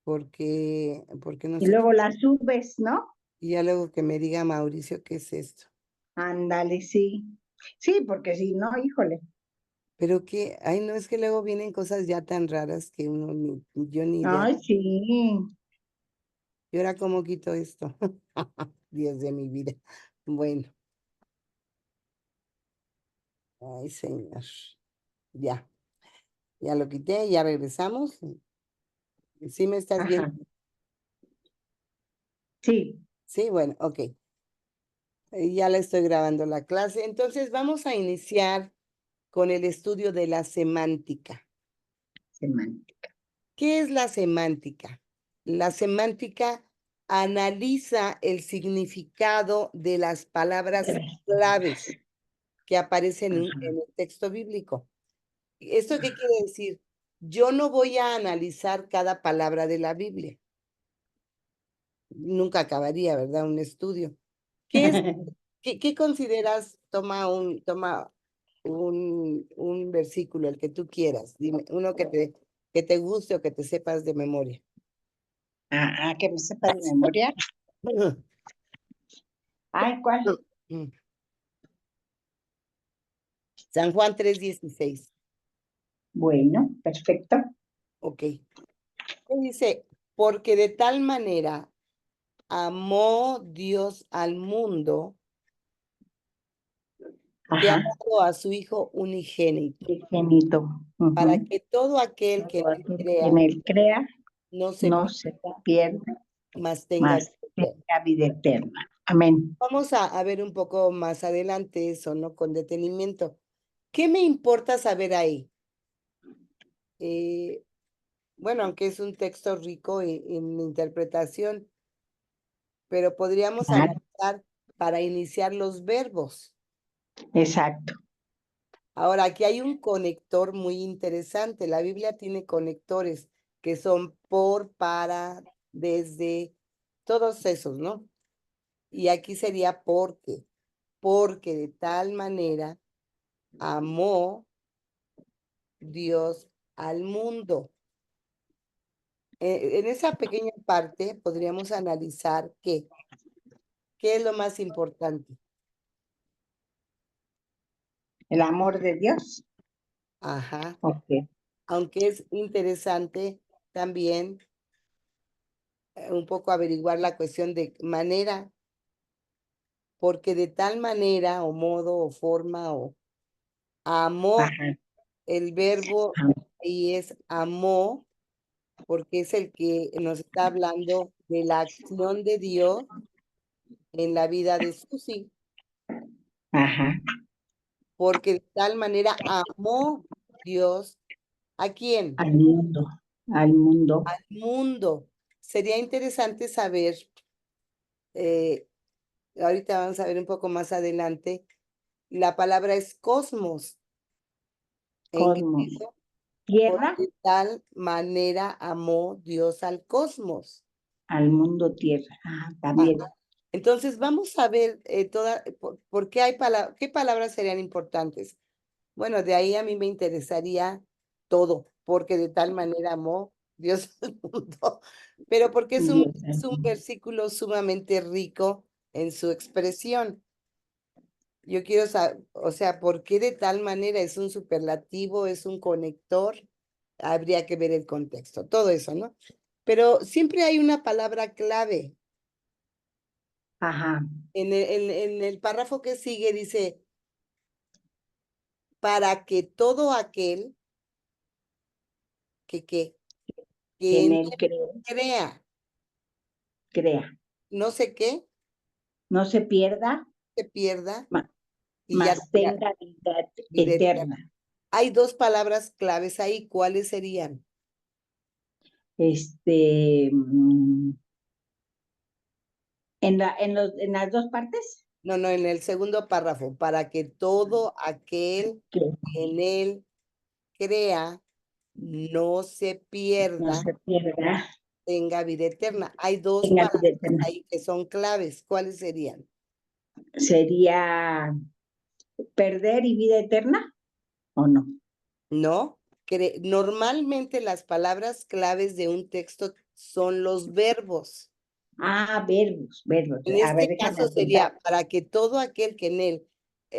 porque no Y sé, luego la subes, ¿no? y ya luego que me diga Mauricio qué es esto. Ándale, sí. Sí, porque si no, híjole. Pero que, ay, no, es que luego vienen cosas ya tan raras que yo ni idea. Ay, sí. ¿Y ahora cómo quito esto? Dios de mi vida. Bueno, ay, señor. Ya, ya lo quité, ya regresamos. ¿Sí me estás viendo? Ajá. Sí. Sí, bueno, ok. Ya la estoy grabando la clase. Entonces vamos a iniciar con el estudio de la semántica. Semántica. ¿Qué es la semántica? La semántica analiza el significado de las palabras claves que aparecen en Ajá. el texto bíblico. ¿Esto qué quiere decir? Yo no voy a analizar cada palabra de la Biblia. Nunca acabaría, ¿verdad? Un estudio. ¿Qué es, qué consideras? Toma un versículo, el que tú quieras. Dime, uno que te guste o que te sepas de memoria. Que me sepa de memoria. Ay, ¿cuál? San Juan 3:16. Bueno, perfecto. Ok. ¿Qué dice? Porque de tal manera amó Dios al mundo que ha Ajá. dado a su Hijo unigénito, Infinito. para Ujú. que todo aquel que Todo en él aquel que en crea él crea, no se no pierda, se pierda, mas tenga mas vida eterna. tenga vida eterna. Amén. Vamos a ver un poco más adelante eso, ¿no? Con detenimiento. ¿Qué me importa saber ahí? Eh, bueno, aunque es un texto rico en interpretación, pero podríamos Claro, analizar para iniciar los verbos. exacto. Ahora, aquí hay un conector muy interesante. La Biblia tiene conectores que son por, para, desde, todos esos, ¿no? Y aquí sería porque de tal manera amó Dios al mundo. En esa pequeña parte podríamos analizar qué es lo más importante. El amor de Dios. Ajá. Ok. Aunque es interesante también un poco averiguar la cuestión de manera, porque de tal manera o modo o forma o amó, Ajá. el verbo y es amó, porque es el que nos está hablando de la acción de Dios en la vida de Susi, Ajá. porque de tal manera amó Dios a quién, Al mundo. Al mundo. al mundo. Sería interesante saber, eh, ahorita vamos a ver un poco más adelante, la palabra es cosmos en Cosmos. griego, porque Tierra de tal manera amó Dios al cosmos. al mundo tierra. Ajá. También. Entonces vamos a ver por qué qué palabras serían importantes. Bueno, de ahí a mí me interesaría todo, porque de tal manera amó Dios al mundo, pero porque Dios. es un versículo sumamente rico en su expresión. Yo quiero saber, o sea, ¿por qué de tal manera es un superlativo, es un conector? Habría que ver el contexto, todo eso, ¿no? Pero siempre hay una palabra clave. Ajá. En el párrafo que sigue dice, para que todo aquel que Que en en él él cree, crea, crea. no sé qué, No se pierda, se pierda ma- y ya mas tenga tenga vida vida eterna. eterna. Hay dos palabras claves ahí, ¿cuáles serían? Este, en las dos partes, No, no, en el segundo párrafo, para que todo aquel que que en él crea no se no pierda, se pierda, tenga vida eterna. Hay dos tenga vida palabras eterna. ahí que son claves. ¿Cuáles serían? ¿Sería perder y vida eterna o no? ¿No? normalmente las palabras claves de un texto son los verbos. Verbos. En A ver, este déjame caso apuntar. sería para que todo aquel que en él,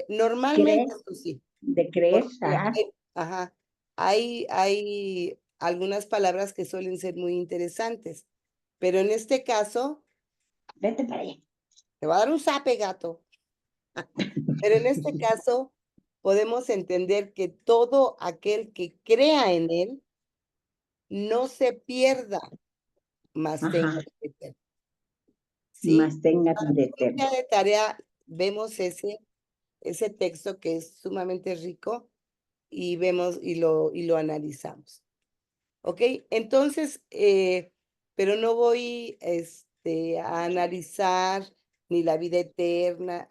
normalmente, ¿Crees? eso sí, De creer, porque ajá. ajá, hay algunas palabras que suelen ser muy interesantes, pero en este caso, Vete para allá. te va a dar un zape, gato. Pero en este caso, podemos entender que todo aquel que crea en él no se pierda, mas tenga Ajá. vida eterna. ¿Sí? Más tenga Para vida que un eterna. día de tarea vemos ese texto que es sumamente rico y vemos y lo analizamos. ¿Ok? Entonces, pero no voy a analizar ni la vida eterna,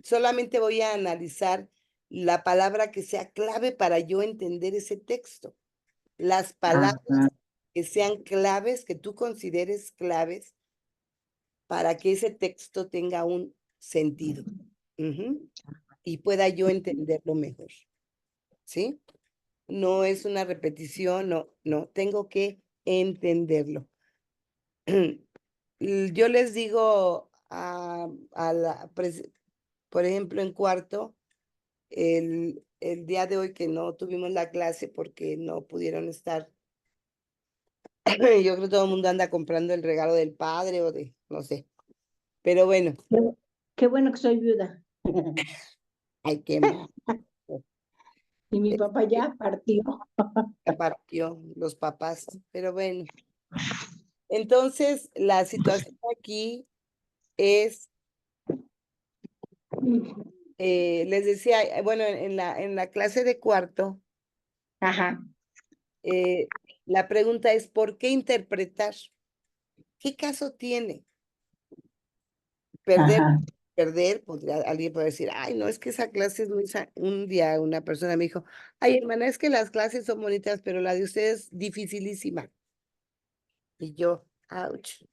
solamente voy a analizar la palabra que sea clave para yo entender ese texto. Las palabras Ajá. que sean claves, que tú consideres claves para que ese texto tenga un sentido. Ujú. Y pueda yo entenderlo mejor. ¿Sí? No es una repetición, no, tengo que entenderlo. Yo les digo por ejemplo, en cuarto, el día de hoy que no tuvimos la clase porque no pudieron estar, yo creo que todo el mundo anda comprando el regalo del padre o de, no sé, pero bueno, Qué, qué bueno que soy viuda. hay que más. Y mi papá ya partió. Partió los papás, pero bueno. Entonces, la situación aquí es, les decía, bueno, en la clase de cuarto, Ajá. eh, la pregunta es, ¿por qué interpretar? ¿Qué caso tiene? Perder, Ajá. alguien puede decir, ay, no, es que esa clase es muy, un día una persona me dijo, ay, hermana, es que las clases son bonitas, pero la de ustedes es dificilísima. Y yo, ouch.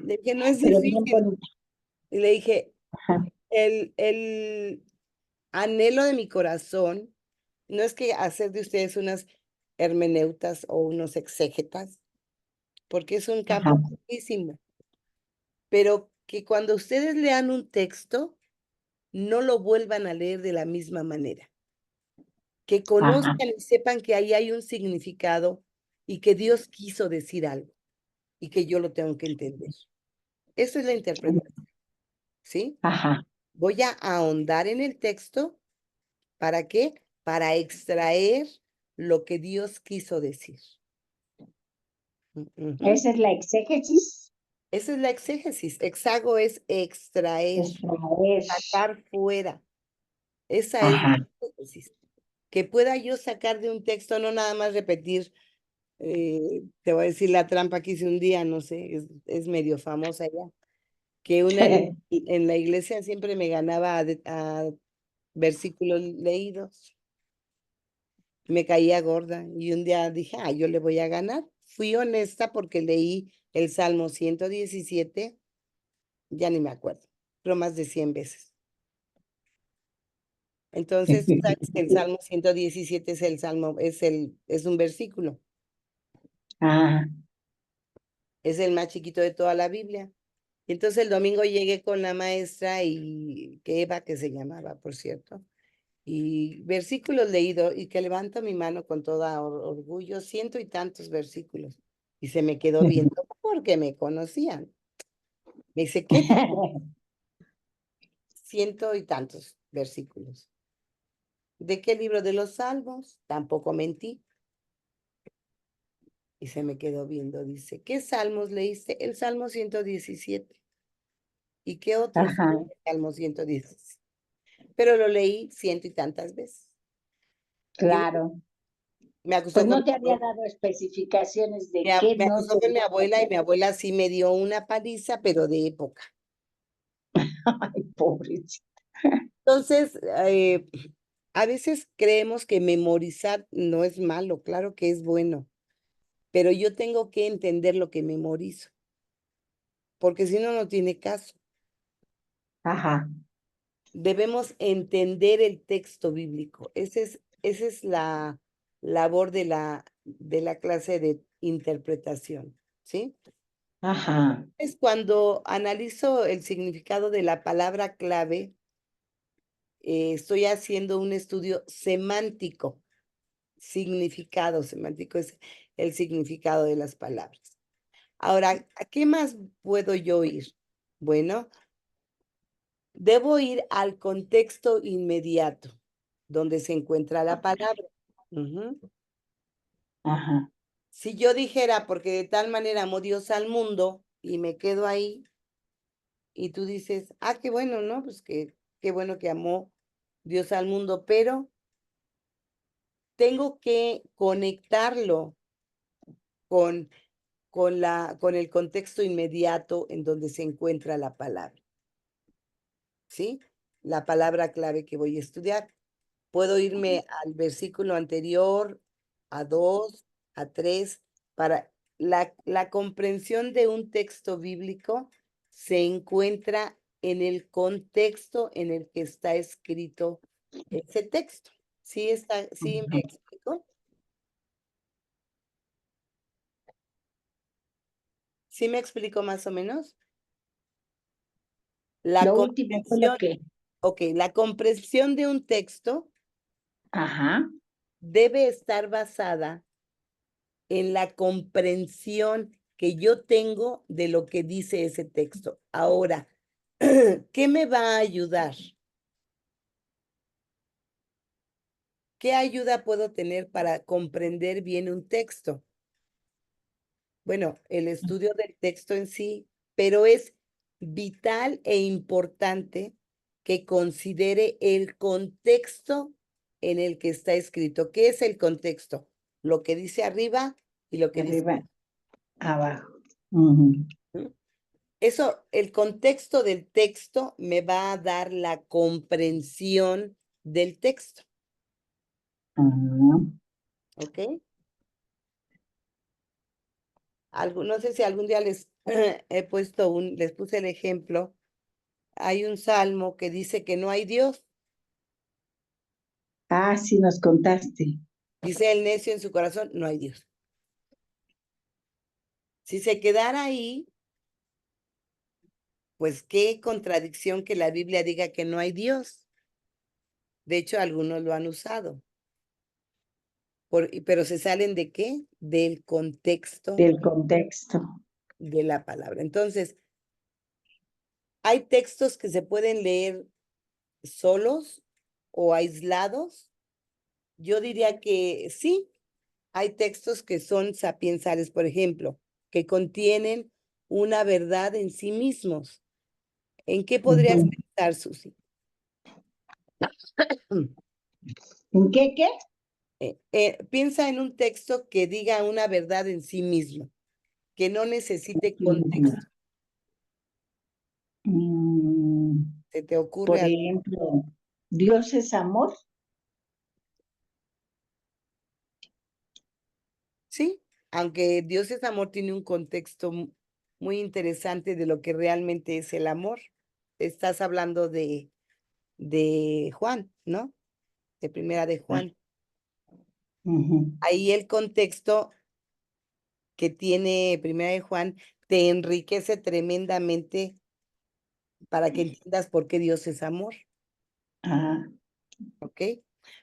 Le dije, no es Pero bien difícil. bonita. Y le dije, Ajá. el anhelo de mi corazón no es que hacer de ustedes unas hermeneutas o unos exégetas, porque es un Ajá. campo amplísimo, pero que cuando ustedes lean un texto, no lo vuelvan a leer de la misma manera, que Ajá. conozcan y sepan que ahí hay un significado y que Dios quiso decir algo y que yo lo tengo que entender. Eso es la interpretación, ¿sí? Ajá. Voy a ahondar en el texto. ¿Para qué? Para extraer lo que Dios quiso decir. Ujú. Esa es la exégesis. Esa es la exégesis. Exago es extraer, Extraer. sacar fuera. Esa es Ajá. la exégesis. Que pueda yo sacar de un texto, no nada más repetir, te voy a decir la trampa que hice un día, no sé, es medio famosa ya, que en la iglesia siempre me ganaba a versículos leídos. Me caía gorda y un día dije, ah, yo le voy a ganar. Fui honesta porque leí el Salmo 117, ya ni me acuerdo, pero más de 100 veces. Entonces, tú sabes que el Salmo 117 es el Salmo, es un versículo, Ah, es el más chiquito de toda la Biblia. Y entonces el domingo llegué con la maestra y que Eva, que se llamaba, por cierto, y versículos leídos y que levanto mi mano con toda orgullo, ciento y tantos versículos. Y se me quedó viendo porque me conocían. Me dice, ¿qué? Ciento y tantos versículos. ¿De qué libro de los Salmos? Tampoco mentí. Y se me quedó viendo. Dice, ¿qué salmos leíste? El Salmo 117. ¿Y qué otros? ajá, El Salmo 117. Pero lo leí ciento y tantas veces. Y claro. me Pues acusó con no mi te había abuela. dado especificaciones de qué Me no acusó te con mi había abuela y mi aprendido. abuela sí me dio una paliza, pero de época. Ay, pobrecito. Entonces, a veces creemos que memorizar no es malo, claro que es bueno, pero yo tengo que entender lo que memorizo, porque si no, no tiene caso. Ajá. debemos entender el texto bíblico. Esa es la labor de la clase de interpretación, ¿sí? Ajá, Es cuando analizo el significado de la palabra clave, estoy haciendo un estudio semántico. Significado semántico es el significado de las palabras. Ahora, ¿a qué más puedo yo ir? Bueno, debo ir al contexto inmediato donde se encuentra la palabra. Ujú. ajá. Si yo dijera, porque de tal manera amó Dios al mundo y me quedo ahí, y tú dices, ah, qué bueno, ¿no? Pues qué bueno que amó Dios al mundo, pero tengo que conectarlo con, con el contexto inmediato en donde se encuentra la palabra, ¿sí? La palabra clave que voy a estudiar. Puedo irme al versículo anterior, a dos, a tres, para la comprensión de un texto bíblico se encuentra en el contexto en el que está escrito ese texto. ¿Sí me Ujú. explico? ¿Sí me explico más o menos? La Lo último fue lo comprensión, que, ok, la comprensión de un texto ajá, debe estar basada en la comprensión que yo tengo de lo que dice ese texto. Ahora, ¿qué me va a ayudar? ¿Qué ayuda puedo tener para comprender bien un texto? Bueno, el estudio del texto en sí, pero es vital e importante que considere el contexto en el que está escrito. ¿Qué es el contexto? Lo que dice arriba y lo de que dice arriba abajo. Ujú. abajo. Eso, el contexto del texto me va a dar la comprensión del texto, Ajá. ¿ok? No sé si algún día les he puesto les puse el ejemplo. Hay un salmo que dice que no hay Dios. Ah, sí, nos contaste. Dice el necio en su corazón, no hay Dios. Si se quedara ahí, pues qué contradicción que la Biblia diga que no hay Dios. De hecho, algunos lo han usado. Pero se salen de qué? Del contexto Del contexto. de la palabra. Entonces, hay textos que se pueden leer solos o aislados. Yo diría que sí, hay textos que son sapiensales, por ejemplo, que contienen una verdad en sí mismos. ¿En qué podrías Ujú. pensar, Susi? ¿En qué, qué? Piensa en un texto que diga una verdad en sí mismo, que no necesite Ujú. contexto. Mm, ¿Se te ocurre por algo? ejemplo, Dios es amor. Sí, aunque Dios es amor, tiene un contexto muy interesante de lo que realmente es el amor. Estás hablando de Juan, ¿no? De primera de Ah, Juan. ujú. Ahí el contexto que tiene primera de Juan te enriquece tremendamente para que entiendas por qué Dios es amor, Ah, ¿ok?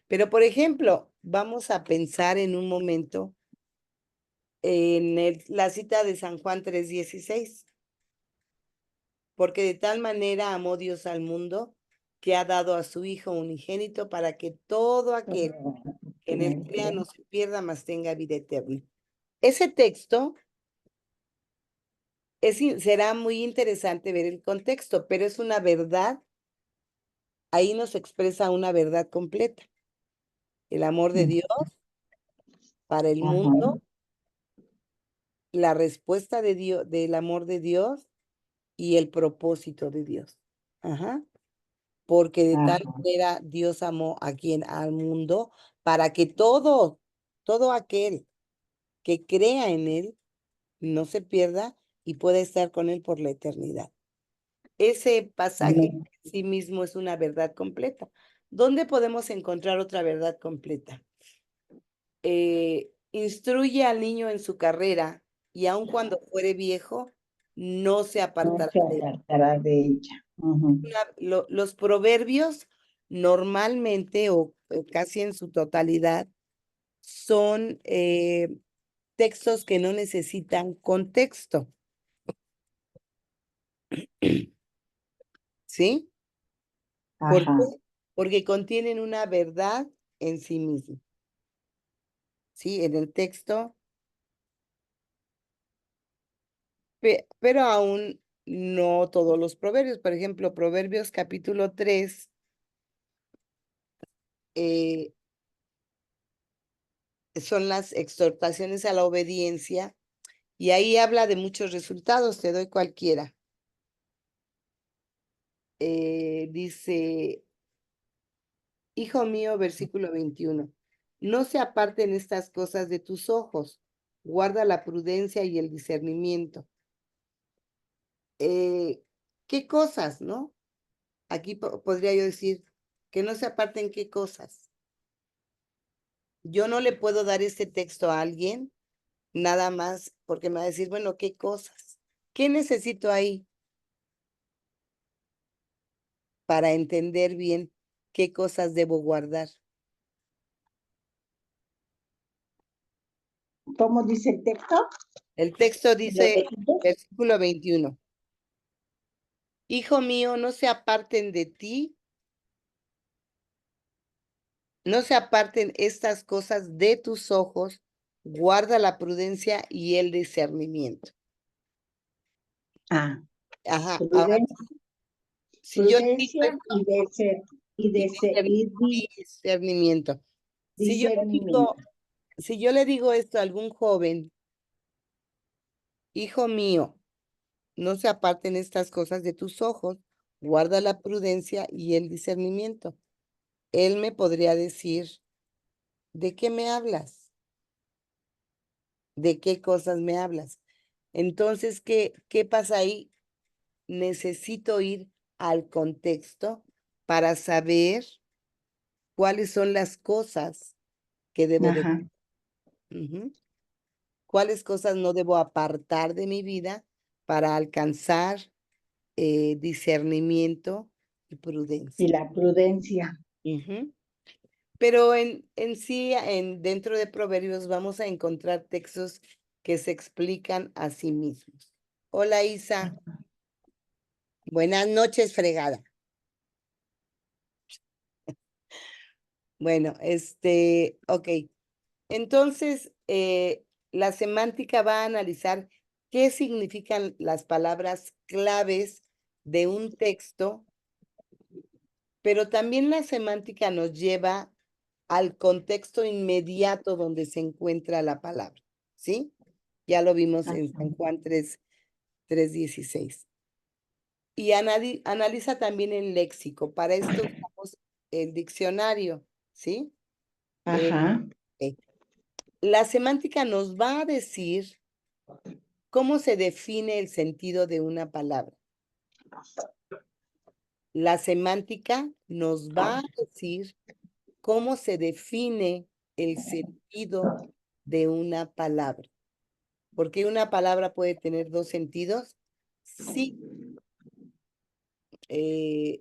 Pero, por ejemplo, vamos a pensar en un momento en la cita de San Juan 3:16. Porque de tal manera amó Dios al mundo que ha dado a su Hijo unigénito para que todo aquel que en él crea no se pierda, mas tenga vida eterna. Ese texto será muy interesante ver el contexto, pero es una verdad, ahí nos expresa una verdad completa. El amor de Dios para el ajá, mundo, la respuesta de Dios, del amor de Dios y el propósito de Dios. Ajá. Porque de tal ajá, manera Dios amó a quien al mundo para que todo aquel que crea en él no se pierda y pueda estar con él por la eternidad. ese pasaje Amén. en sí mismo es una verdad completa. ¿Dónde podemos encontrar otra verdad completa? Instruye al niño en su carrera y aun cuando fuere viejo, no se No apartará se de él. apartará de ella. Ujú. Los proverbios normalmente o casi en su totalidad son textos que no necesitan contexto, ¿sí? ¿Por qué? Ajá. Porque contienen una verdad en sí mismo, ¿sí? En el texto, pero aún no todos los proverbios. Por ejemplo, Proverbios capítulo 3 eh, son las exhortaciones a la obediencia y ahí habla de muchos resultados, te doy cualquiera. Dice, hijo mío, versículo 21, no se aparten estas cosas de tus ojos, guarda la prudencia y el discernimiento. ¿Qué cosas, no? Aquí podría yo decir que no se aparten qué cosas. Yo no le puedo dar este texto a alguien nada más porque me va a decir, bueno, ¿qué cosas? ¿Qué necesito ahí para entender bien qué cosas debo guardar? ¿Cómo dice el texto? El texto ¿Me lo dice, repites? versículo 21, hijo mío, no se aparten de ti, no se aparten estas cosas de tus ojos, guarda la prudencia y el discernimiento. Ah, Ajá, ahora, pruden- si yo le digo prudencia esto, y discernimiento. Si yo le discernimiento. digo, si yo le digo esto a algún joven, hijo mío, no se aparten estas cosas de tus ojos, guarda la prudencia y el discernimiento. Él me podría decir, ¿de qué me hablas? ¿De qué cosas me hablas? Entonces, ¿qué pasa ahí? Necesito ir al contexto para saber cuáles son las cosas que debo de... Ajá. Ujú. Cuáles cosas no debo apartar de mi vida para alcanzar discernimiento y Y prudencia. la prudencia. Ujú. Pero en sí, dentro de Proverbios vamos a encontrar textos que se explican a sí mismos. Hola Isa, buenas noches, fregada. Bueno, ok. Entonces, la semántica va a analizar qué significan las palabras claves de un texto, pero también la semántica nos lleva al contexto inmediato donde se encuentra la palabra, ¿sí? Ya lo vimos en Ajá. San Juan 3:16. Y analiza también el léxico. Para esto usamos el diccionario, ¿sí? Eh, Ajá. ok. La semántica nos va a decir cómo se define el sentido de una palabra. La semántica nos va a decir cómo se define el sentido de una palabra. ¿Por qué una palabra puede tener dos sentidos? Sí,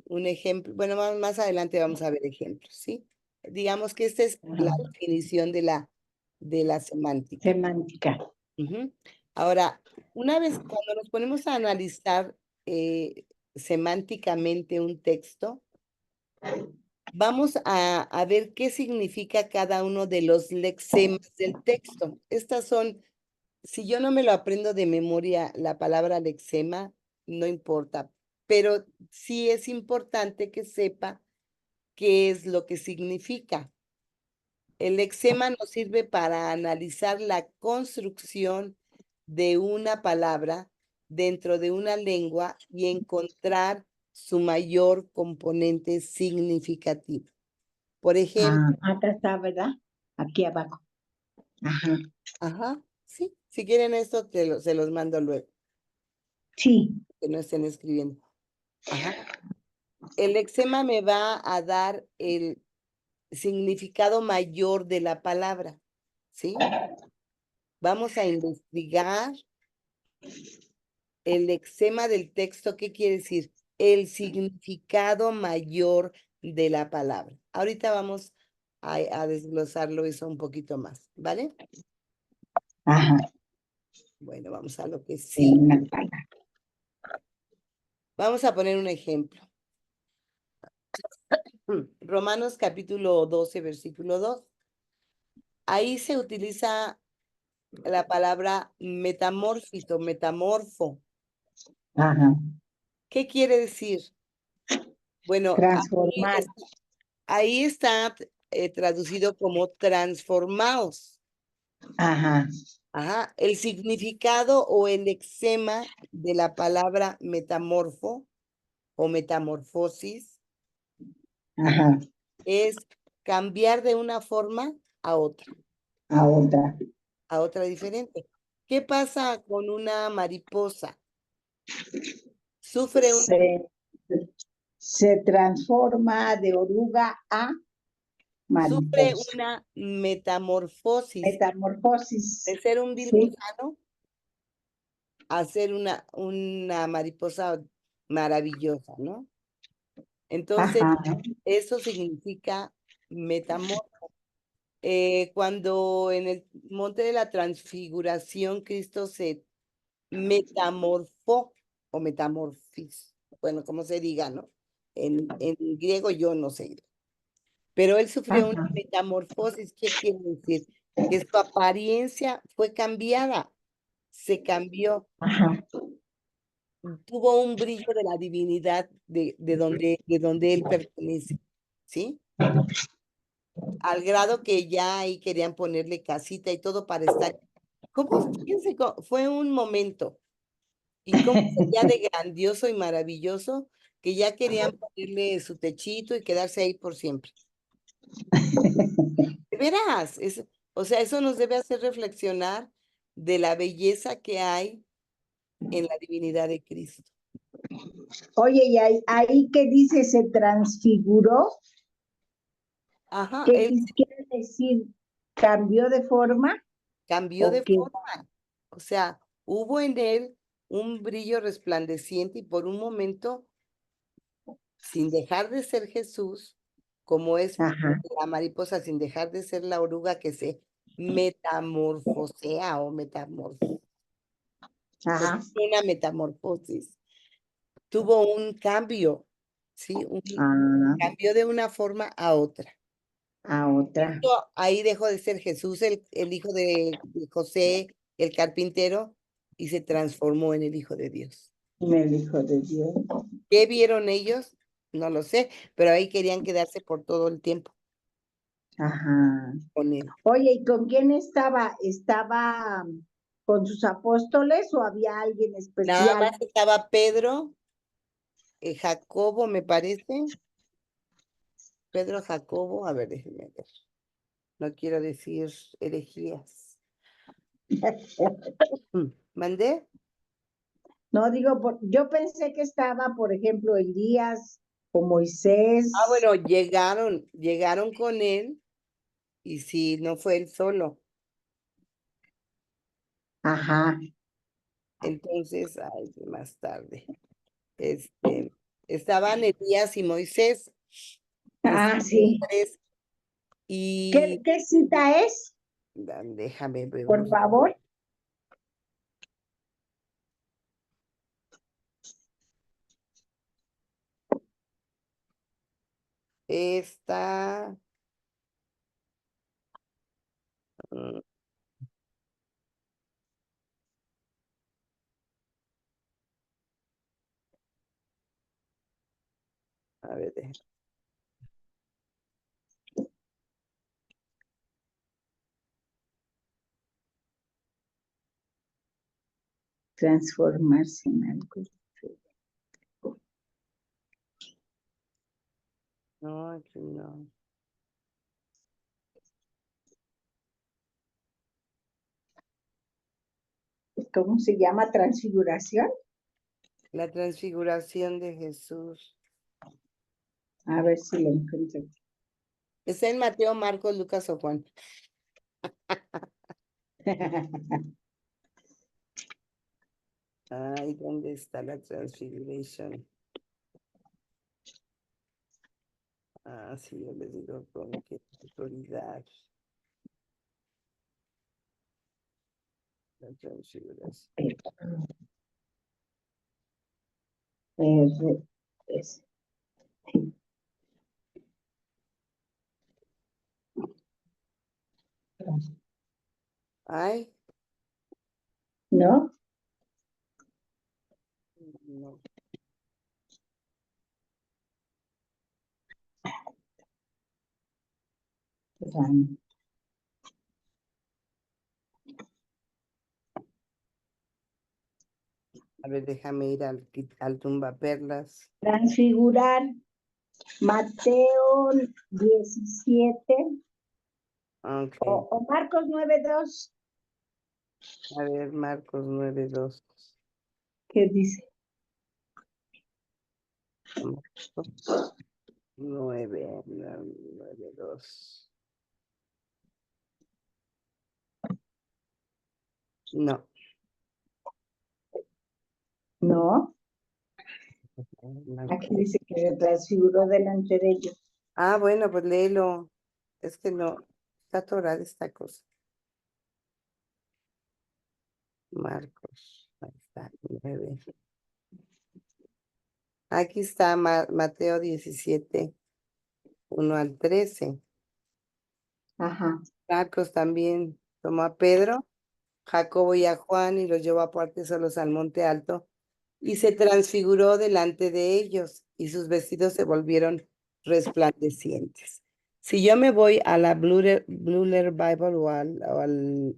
un ejemplo, bueno, más adelante vamos a ver ejemplos, ¿sí? Digamos que esta es la Ajá. definición de la semántica. Semántica. Ujú. Ahora, una vez cuando nos ponemos a analizar semánticamente un texto, vamos a ver qué significa cada uno de los lexemas del texto. Estas son, si yo no me lo aprendo de memoria, la palabra lexema, no importa, pero sí es importante que sepa qué es lo que significa. El lexema nos sirve para analizar la construcción de una palabra dentro de una lengua y encontrar su mayor componente significativo. Por ejemplo, Ah, acá está, ¿verdad? Aquí abajo. Ajá. ajá, sí, si quieren esto, se los mando luego, Sí. que no estén escribiendo. Ajá. El lexema me va a dar el significado mayor de la palabra, ¿sí? Vamos a investigar el lexema del texto. ¿Qué quiere decir? El significado mayor de la palabra. Ahorita vamos a desglosarlo eso un poquito más, ¿vale? Ajá, Bueno, vamos a lo que de sí. una palabra. Vamos a poner un ejemplo. Romanos capítulo 12, versículo 2. Ahí se utiliza la palabra metamorfito, metamorfo. Ajá, ¿Qué quiere decir? Bueno, transformar. ahí está traducido como transformados. Ajá, Ajá, el significado o el lexema de la palabra metamorfo o metamorfosis ajá, es cambiar de una forma a otra. a otra diferente. ¿Qué pasa con una mariposa? Sufre una, Se, se transforma de oruga a sufre mariposa. una metamorfosis Metamorfosis. de ser un vil Sí, gusano a ser una mariposa maravillosa, ¿no? Entonces, ajá, eso significa metamorfosis. Cuando en el monte de la transfiguración Cristo se metamorfó o metamorfis, bueno, como se diga, ¿no? En griego yo no sé, pero él sufrió una ajá, metamorfosis. ¿Qué quiere decir? Que su apariencia fue cambiada, se cambió, ajá, tuvo un brillo de la divinidad de donde él pertenece, ¿sí? Al grado que ya ahí querían ponerle casita y todo para estar. ¿Cómo? Fíjense, fue un momento. Y cómo sería de grandioso y maravilloso que ya querían ponerle su techito y quedarse ahí por siempre. De veras, o sea, eso nos debe hacer reflexionar de la belleza que hay en la divinidad de Cristo. Oye, y ahí que dice se transfiguró, Ajá, ¿qué él quiere decir? ¿Cambió de forma cambió o de qué? forma. O sea, hubo en él un brillo resplandeciente y por un momento, sin dejar de ser Jesús, como es Ajá, la mariposa, sin dejar de ser la oruga que se metamorfosea o ajá, una metamorfosis, tuvo un cambio, ¿sí? Un ah, cambio de una forma a otra. a otra, Ahí dejó de ser Jesús, el hijo de José, el carpintero, y se transformó en el Hijo de Dios. el Hijo de Dios. ¿Qué vieron ellos? No lo sé, pero ahí querían quedarse por todo el tiempo Ajá. con él. Oye, ¿y con quién estaba? ¿Estaba con sus apóstoles o había alguien Nada más especial? estaba Pedro, Jacobo, me parece. Pedro, Jacobo, a ver, déjenme ver. No quiero decir herejías. ¿Mandé? No, digo, yo pensé que estaba, por ejemplo, Elías o Ah, Moisés. bueno, llegaron con él y sí, no fue él solo. Ajá. Entonces, ay, más tarde, este, estaban Elías y Moisés, Ah, estaban sí. tres, y ¿Qué cita es? déjame ver, Por favor. esta, mm, a ver, Transformarse en algo. no, aquí no. ¿Cómo se llama? Transfiguración. La transfiguración de Jesús. A ver si lo encuentro. Está en Mateo, Marcos, Lucas o Juan. Ay, ¿dónde está la transfiguración? Ah, sí, yo les digo con qué autoridad. La transfiguración. Es- Ay, ¿No? no. A ver, déjame ir al tumbaperlas. Transfigurar. Mateo 17 Ok, o Marcos 9:2. a ver, Marcos 9:2. ¿Qué dice? Marcos 9:2. No. No, Marcos. aquí dice que se transfiguró delante de ellos. Ah, bueno, pues léelo. Es que no, está atorada esta cosa. Marcos, ahí está, 9. Aquí está Mateo 17, 1 al 13. Ajá. Marcos también tomó a Pedro, Jacobo y a Juan y los llevó aparte solos al monte alto y se transfiguró delante de ellos y sus vestidos se volvieron resplandecientes. Si yo me voy a la Blue Letter Bible o al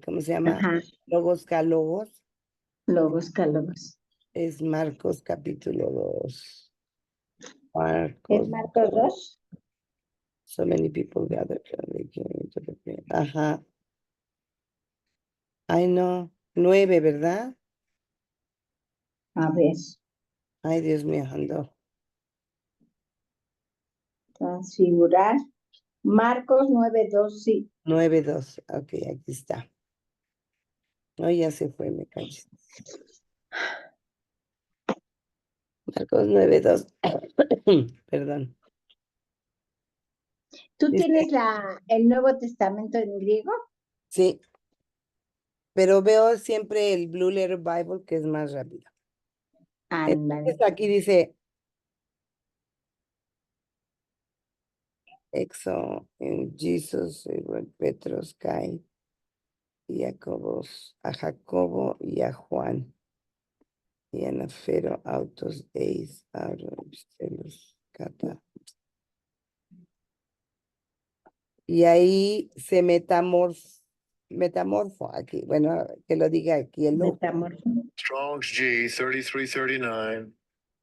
¿cómo se llama? Ajá. Logos Logos, Logos, calogos. es Marcos capítulo 2. ¿Es Marcos, Marcos 2? so many people gathered. Ajá. Ay, no. 9, ¿verdad? A ver. Ay, Dios mío, ando. Transfigurar. Marcos 9:2, sí. 9:2. Ok, aquí está. No, ya se fue, me caché. Marcos 9:2. Perdón. ¿Tú Dice, tienes el Nuevo Testamento en griego? sí, pero veo siempre el Blue Letter Bible que es más rápido. Ándale. Entonces aquí dice Exo en Jesus, Petros, Kai, y a Jacobo y a Juan, y a Nafero, Autos, Eis, Celos, Cata. Y ahí se metamorfo aquí, bueno, que lo diga aquí el logo. Metamorfo. Strong's G 3339.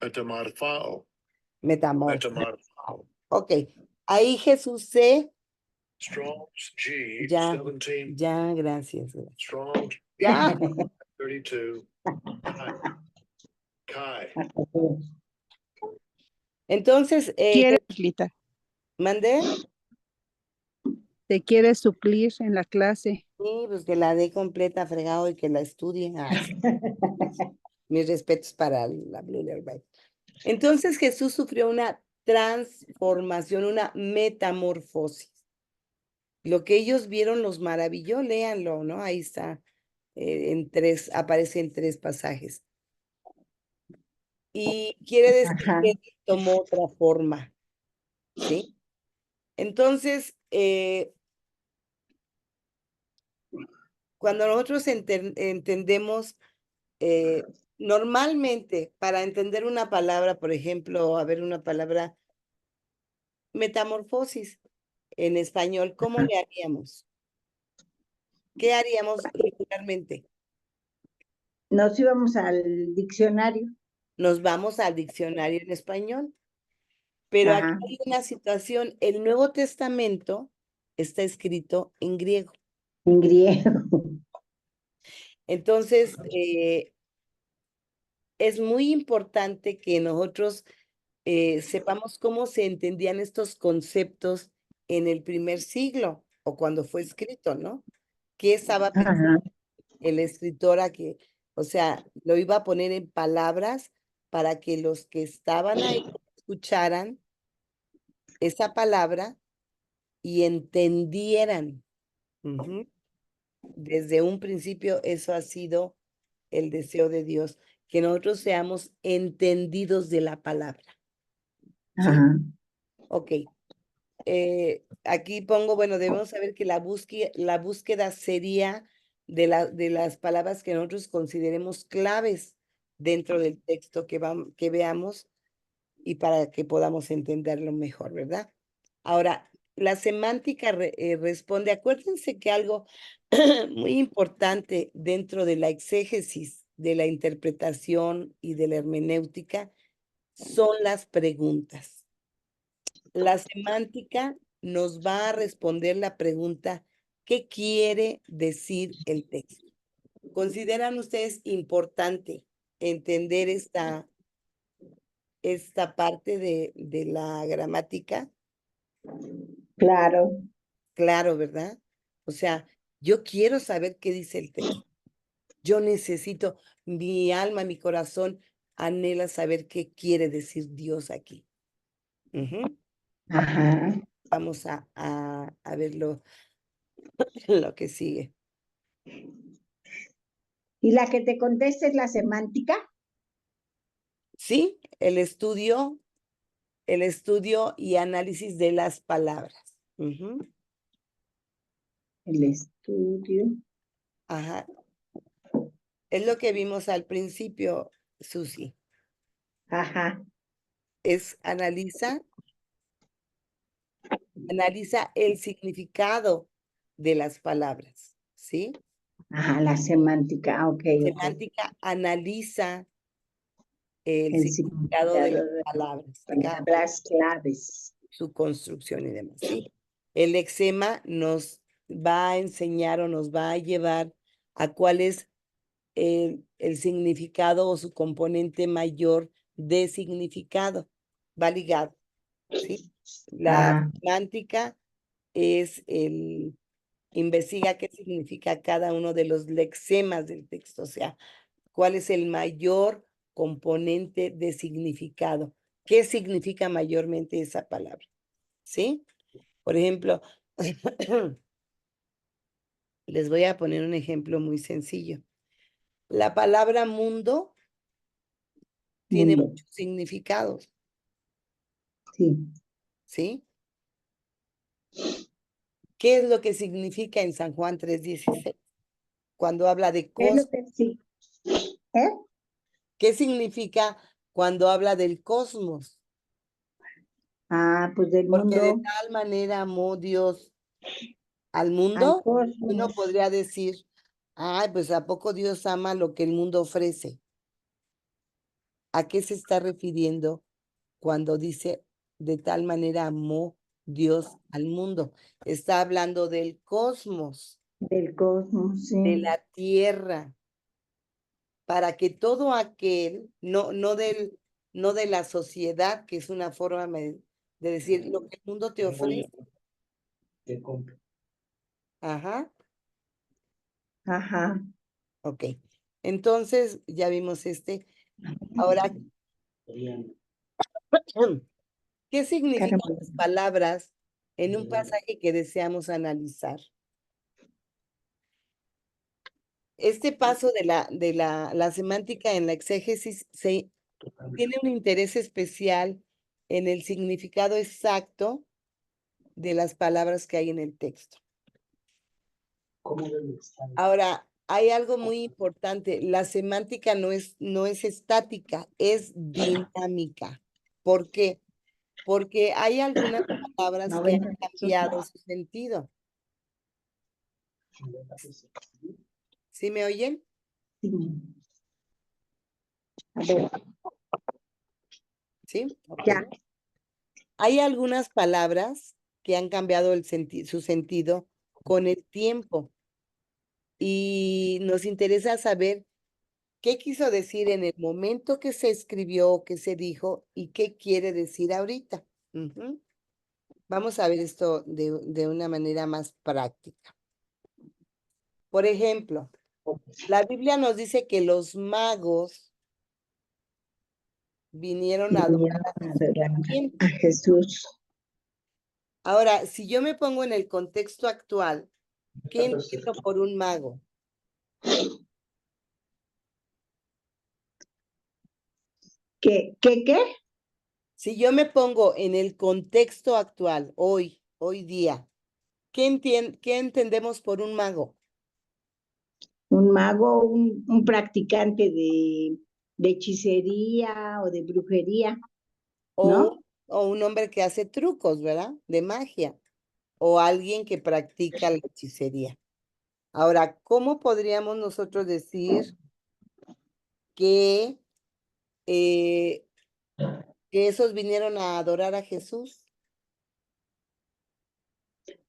Metamorphao. Metamorfo. Metamorphao. Ok, ahí Jesús se, Strong's G ya, 17. ya, gracias. Strong's Ya, 32. Kai. entonces, ¿Quieres, Lita? mandé, ¿Te quieres suplir en la clase? sí, pues que la dé completa, fregado, y que la estudie. Ay, sí. Mis respetos para la Blue Letter Bible. Entonces Jesús sufrió una transformación, una metamorfosis. Lo que ellos vieron los maravilló, léanlo, ¿no? Ahí está, aparece en 3 pasajes. Y quiere decir Ajá. que tomó otra forma, ¿sí? Entonces, cuando nosotros entendemos, normalmente, para entender una palabra, por ejemplo, a ver una palabra, metamorfosis, en español, ¿cómo le haríamos? ¿Qué haríamos regularmente? Nos íbamos al diccionario. Nos vamos al diccionario en español, pero aquí Ajá. hay una situación, el Nuevo Testamento está escrito en griego. En griego. Entonces, es muy importante que nosotros sepamos cómo se entendían estos conceptos en el primer siglo o cuando fue escrito, ¿no? ¿Qué estaba pensando Ajá, el escritor o sea, lo iba a poner en palabras para que los que estaban ahí escucharan esa palabra y entendieran? Ujú. Desde un principio eso ha sido el deseo de Dios, que nosotros seamos entendidos de la palabra. ¿Sí? ajá, Ok. Aquí pongo, bueno, debemos saber que la búsqueda sería de las palabras que nosotros consideremos claves dentro del texto que veamos y para que podamos entenderlo mejor, ¿verdad? Ahora, la semántica responde, acuérdense que algo muy importante dentro de la exégesis, de la interpretación y de la hermenéutica son las preguntas. La semántica nos va a responder la pregunta, ¿qué quiere decir el texto? ¿Consideran ustedes importante entender esta parte de la gramática? claro. Claro, ¿verdad? O sea, yo quiero saber qué dice el texto. Yo necesito, mi alma, mi corazón anhela saber qué quiere decir Dios aquí. Ujú. Ajá. Vamos a ver lo que sigue. ¿Y la que te contesta es la semántica? Sí, el estudio y análisis de las palabras. Ujú. El estudio. Ajá. Es lo que vimos al principio, Susi. Ajá, Es analiza el significado de las palabras, ¿sí? ajá, la semántica. Ok, ok. Semántica analiza el El significado de las significado de palabras, de cada palabra, palabras claves. su construcción y demás, ¿sí? El lexema nos va a enseñar o nos va a llevar a cuál es el significado o su componente mayor de significado. Va ligado, ¿sí? La Ajá, semántica es investiga qué significa cada uno de los lexemas del texto, o sea, cuál es el mayor componente de significado. ¿Qué significa mayormente esa palabra? ¿Sí? Por ejemplo, les voy a poner un ejemplo muy sencillo. La palabra mundo tiene mundo. muchos significados, Sí. ¿sí? ¿Qué es lo que significa en San Juan 3:16? Cuando habla de ¿Qué es lo cosmos. que sí? ¿Eh? ¿Qué significa cuando habla del cosmos? Ah, pues del Porque de mundo tal manera amó Dios al al mundo, uno cosmos. podría decir, ay, pues ¿a poco Dios ama lo que el mundo ofrece? ¿A qué se está refiriendo cuando dice de tal manera amó Dios al mundo? Está hablando del cosmos, Del cosmos, de sí. la tierra, para que todo aquel, no de la sociedad, que es una forma de decir lo que el mundo te ofrece. Ajá, Ajá. ok. Entonces, ya vimos este. Ahora, ¿qué significan Caramba. las palabras en un pasaje que deseamos analizar? Este paso la semántica en la exégesis tiene un interés especial en el significado exacto de las palabras que hay en el texto. Ahora, hay algo muy importante. La semántica no es estática, es dinámica. ¿Por qué? Porque hay algunas palabras que han 90 pesos. cambiado su sentido. ¿Sí me oyen? Sí. A ver, Sí. Ok. ya. Hay algunas palabras que han cambiado su sentido con el tiempo y nos interesa saber ¿Qué quiso decir en el momento que se escribió, que se dijo y qué quiere decir ahorita? Ujú. Vamos a ver esto de una manera más práctica. Por ejemplo, la Biblia nos dice que los magos vinieron a adorar a Jesús. Adorar ¿Quién? a Jesús. Ahora, si yo me pongo en el contexto actual, ¿qué entiendo por un mago? ¿Qué? Si yo me pongo en el contexto actual, hoy día, ¿qué entendemos por un mago? Un mago, un practicante de hechicería o de brujería, O, ¿no? o un hombre que hace trucos, ¿verdad? De magia. O alguien que practica la hechicería. Ahora, ¿cómo podríamos nosotros decir que, eh, que esos vinieron a adorar a Jesús?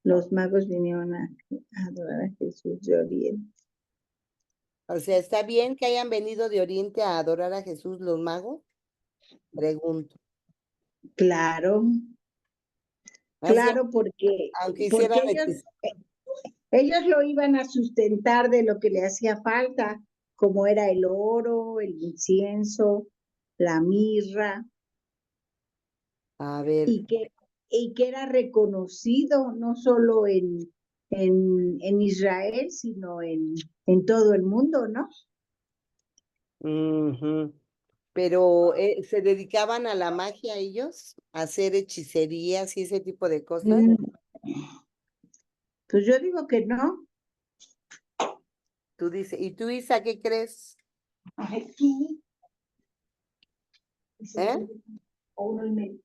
Los magos vinieron a adorar a Jesús de Oriente. O sea, ¿está bien que hayan venido de Oriente a adorar a Jesús los magos? Pregunto. Claro, Así, claro, porque, aunque hicieran porque ellos lo iban a sustentar de lo que le hacía falta, como era el oro, el incienso, la mirra, a ver, y que era reconocido no solo en Israel, sino en todo el mundo, ¿no? ujú. Pero ¿se dedicaban a la magia ellos? ¿A hacer hechicerías y ese tipo de cosas? Mm, Pues yo digo que no. Tú dices, ¿y tú, Isa, qué crees? Ay, sí. ¿Eh? O uno y medio.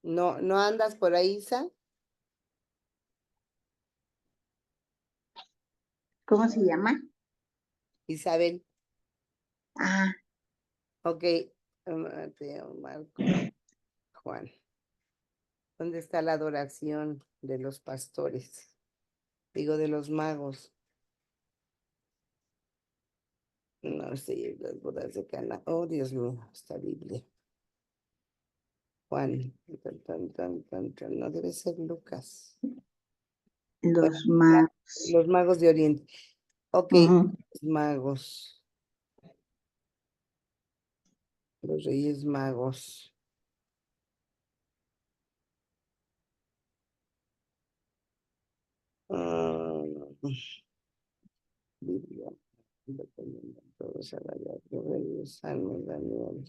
¿No andas por ahí, Isa? ¿Cómo se llama? Isabel. Ah, Ok. Mateo, Marco, Juan. ¿Dónde está la adoración de los pastores? Digo, de los magos. No sé, las bodas de Cana. Oh, Dios mío, esta Biblia. Juan. No debe ser Lucas. los magos. Los magos de Oriente. Ok, Ujú. los magos. Los reyes magos. Ah, Biblia. Todos a la los reyes, Salmos, Daniel.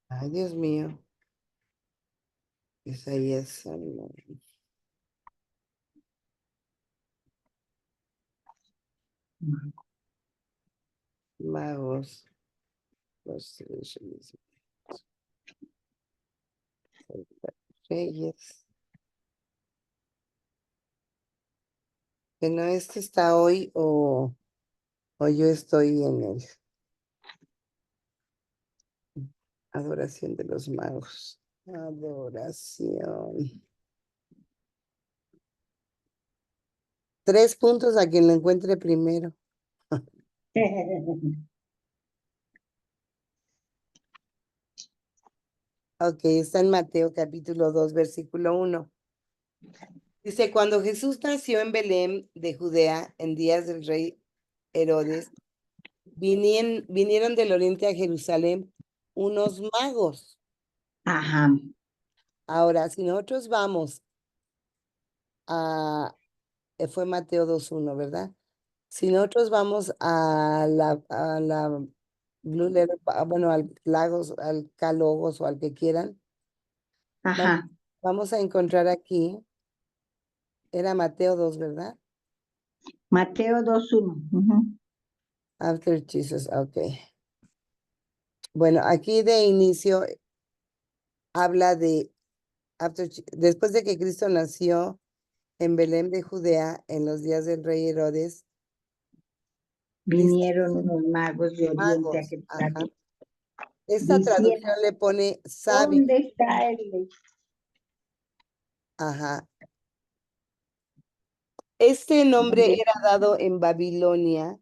Ay, Dios mío. Isaías, Salmos. Magos. Los tres reyes. Bueno, este está hoy o yo estoy en el adoración de los magos. Adoración. 3 puntos a quien lo encuentre primero. Ok, está en Mateo capítulo 2, versículo 1. Dice, cuando Jesús nació en Belén de Judea en días del rey Herodes, vinieron del oriente a Jerusalén unos magos. Ajá. Ahora, si nosotros vamos a, fue Mateo 2:1, ¿verdad? Si nosotros vamos a la Blue Letter, bueno, al Lagos, al Calogos o al que quieran, Ajá. vamos a encontrar aquí, era Mateo 2, ¿verdad? Mateo 2:1. Ujú. After Jesus, ok. Bueno, aquí de inicio habla de, después de que Cristo nació en Belén de Judea en los días del rey Herodes, dice Vinieron unos magos de Oriente a magos, ajá. Jerusalén, Esta traducción diciendo, le pone sabio. ¿dónde está el Ajá. Este nombre ¿Dónde? era dado en Babilonia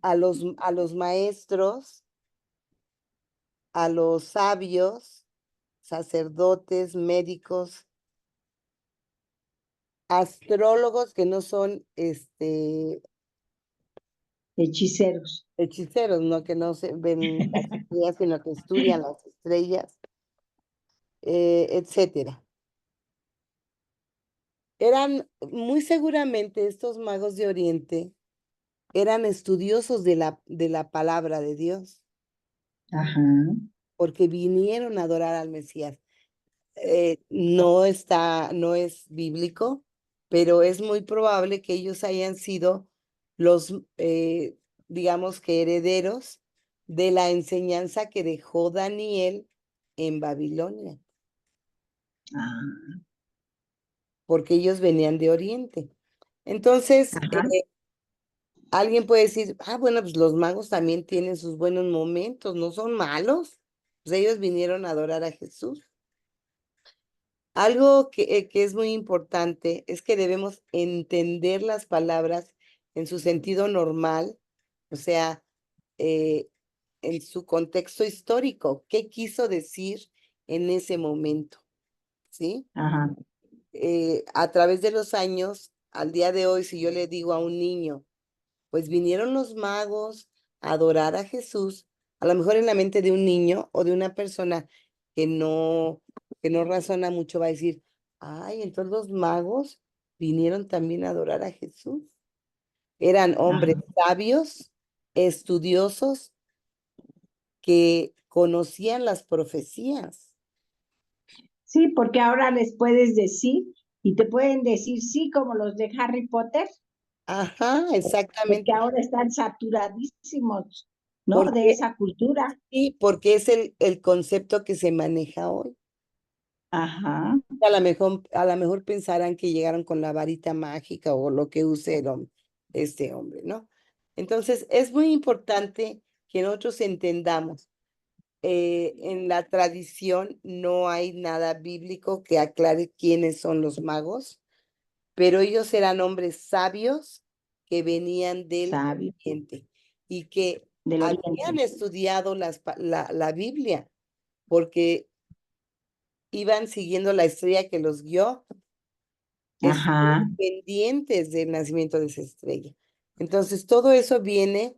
a los maestros, a los sabios, sacerdotes, médicos, astrólogos que no son Hechiceros. hechiceros, ¿no? Que no se ven las estrellas, sino que estudian las estrellas, etcétera. Eran, muy seguramente estos magos de Oriente eran estudiosos de la palabra de Dios, Ajá. porque vinieron a adorar al Mesías. No es bíblico, pero es muy probable que ellos hayan sido los, digamos que herederos de la enseñanza que dejó Daniel en Babilonia, Ah, porque ellos venían de Oriente. Entonces, ajá. alguien puede decir, ah, bueno, pues los magos también tienen sus buenos momentos, no son malos. Pues ellos vinieron a adorar a Jesús. Algo que es muy importante es que debemos entender las palabras en su sentido normal, o sea, eh, en su contexto histórico, qué quiso decir en ese momento, ¿sí? Ajá. A través de los años, al día de hoy, si yo le digo a un niño, pues vinieron los magos a adorar a Jesús, a lo mejor en la mente de un niño o de una persona que que no razona mucho, va a decir, ay, entonces los magos vinieron también a adorar a Jesús. Eran hombres Ajá. sabios, estudiosos, que conocían las profecías. Sí, porque ahora les puedes decir y te pueden decir sí, como los de Harry Potter, Ajá, porque exactamente, ahora están saturadísimos, ¿no? De porque, esa cultura. sí, porque es el concepto que se maneja hoy. Ajá. A lo mejor pensarán que llegaron con la varita mágica o lo que use este hombre, ¿no? Entonces, es muy importante que nosotros entendamos, en la tradición no hay nada bíblico que aclare quiénes son los magos, pero ellos eran hombres sabios que venían del Sabio, Oriente y que del habían Oriente. estudiado la Biblia, porque iban siguiendo la estrella que los guió, estuvieron Ajá, pendientes del nacimiento de esa estrella. Entonces, todo eso viene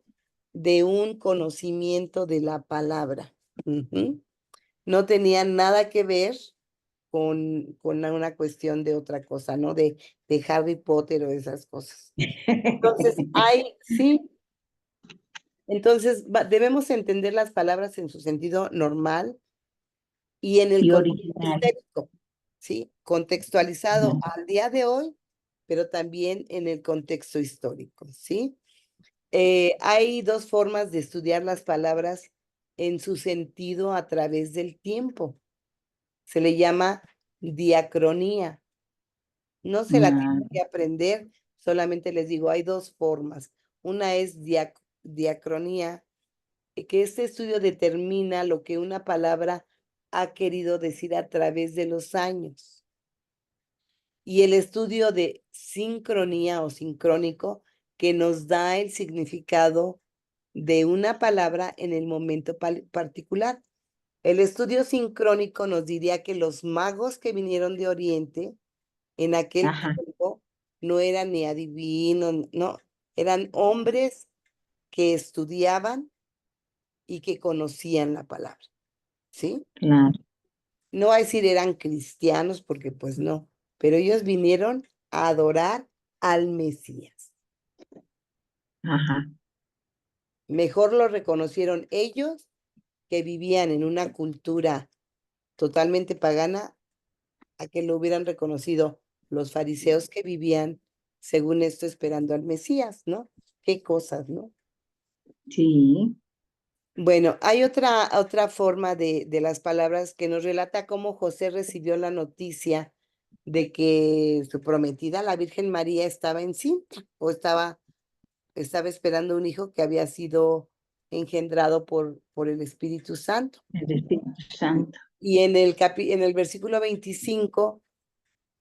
de un conocimiento de la palabra. Ujú. No tenía nada que ver con una cuestión de otra cosa, ¿no? De Harry Potter o esas cosas. Entonces, sí, entonces debemos entender las palabras en su sentido normal y en el y contexto original. histórico, ¿sí? Contextualizado Ajá, al día de hoy, pero también en el contexto histórico, ¿sí? Hay dos formas de estudiar las palabras en su sentido a través del tiempo. Se le llama diacronía. No se la ah, tienen que aprender, solamente les digo, hay dos formas. Una es diacronía, que este estudio determina lo que una palabra ha querido decir a través de los años. Y el estudio de sincronía o sincrónico, que nos da el significado de una palabra en el momento particular. El estudio sincrónico nos diría que los magos que vinieron de Oriente en aquel ajá, tiempo no eran ni adivinos, no, eran hombres que estudiaban y que conocían la palabra, ¿sí? claro, No a decir eran cristianos, porque pues no, pero ellos vinieron a adorar al Mesías. ajá, Mejor lo reconocieron ellos, que vivían en una cultura totalmente pagana, a que lo hubieran reconocido los fariseos que vivían, según esto, esperando al Mesías, ¿no? Qué cosas, ¿no? sí, Bueno, hay otra forma de las palabras que nos relata cómo José recibió la noticia de que su prometida, la Virgen María, estaba encinta o estaba esperando un hijo que había sido engendrado por el Espíritu Santo. el Espíritu Santo. Y en el versículo 25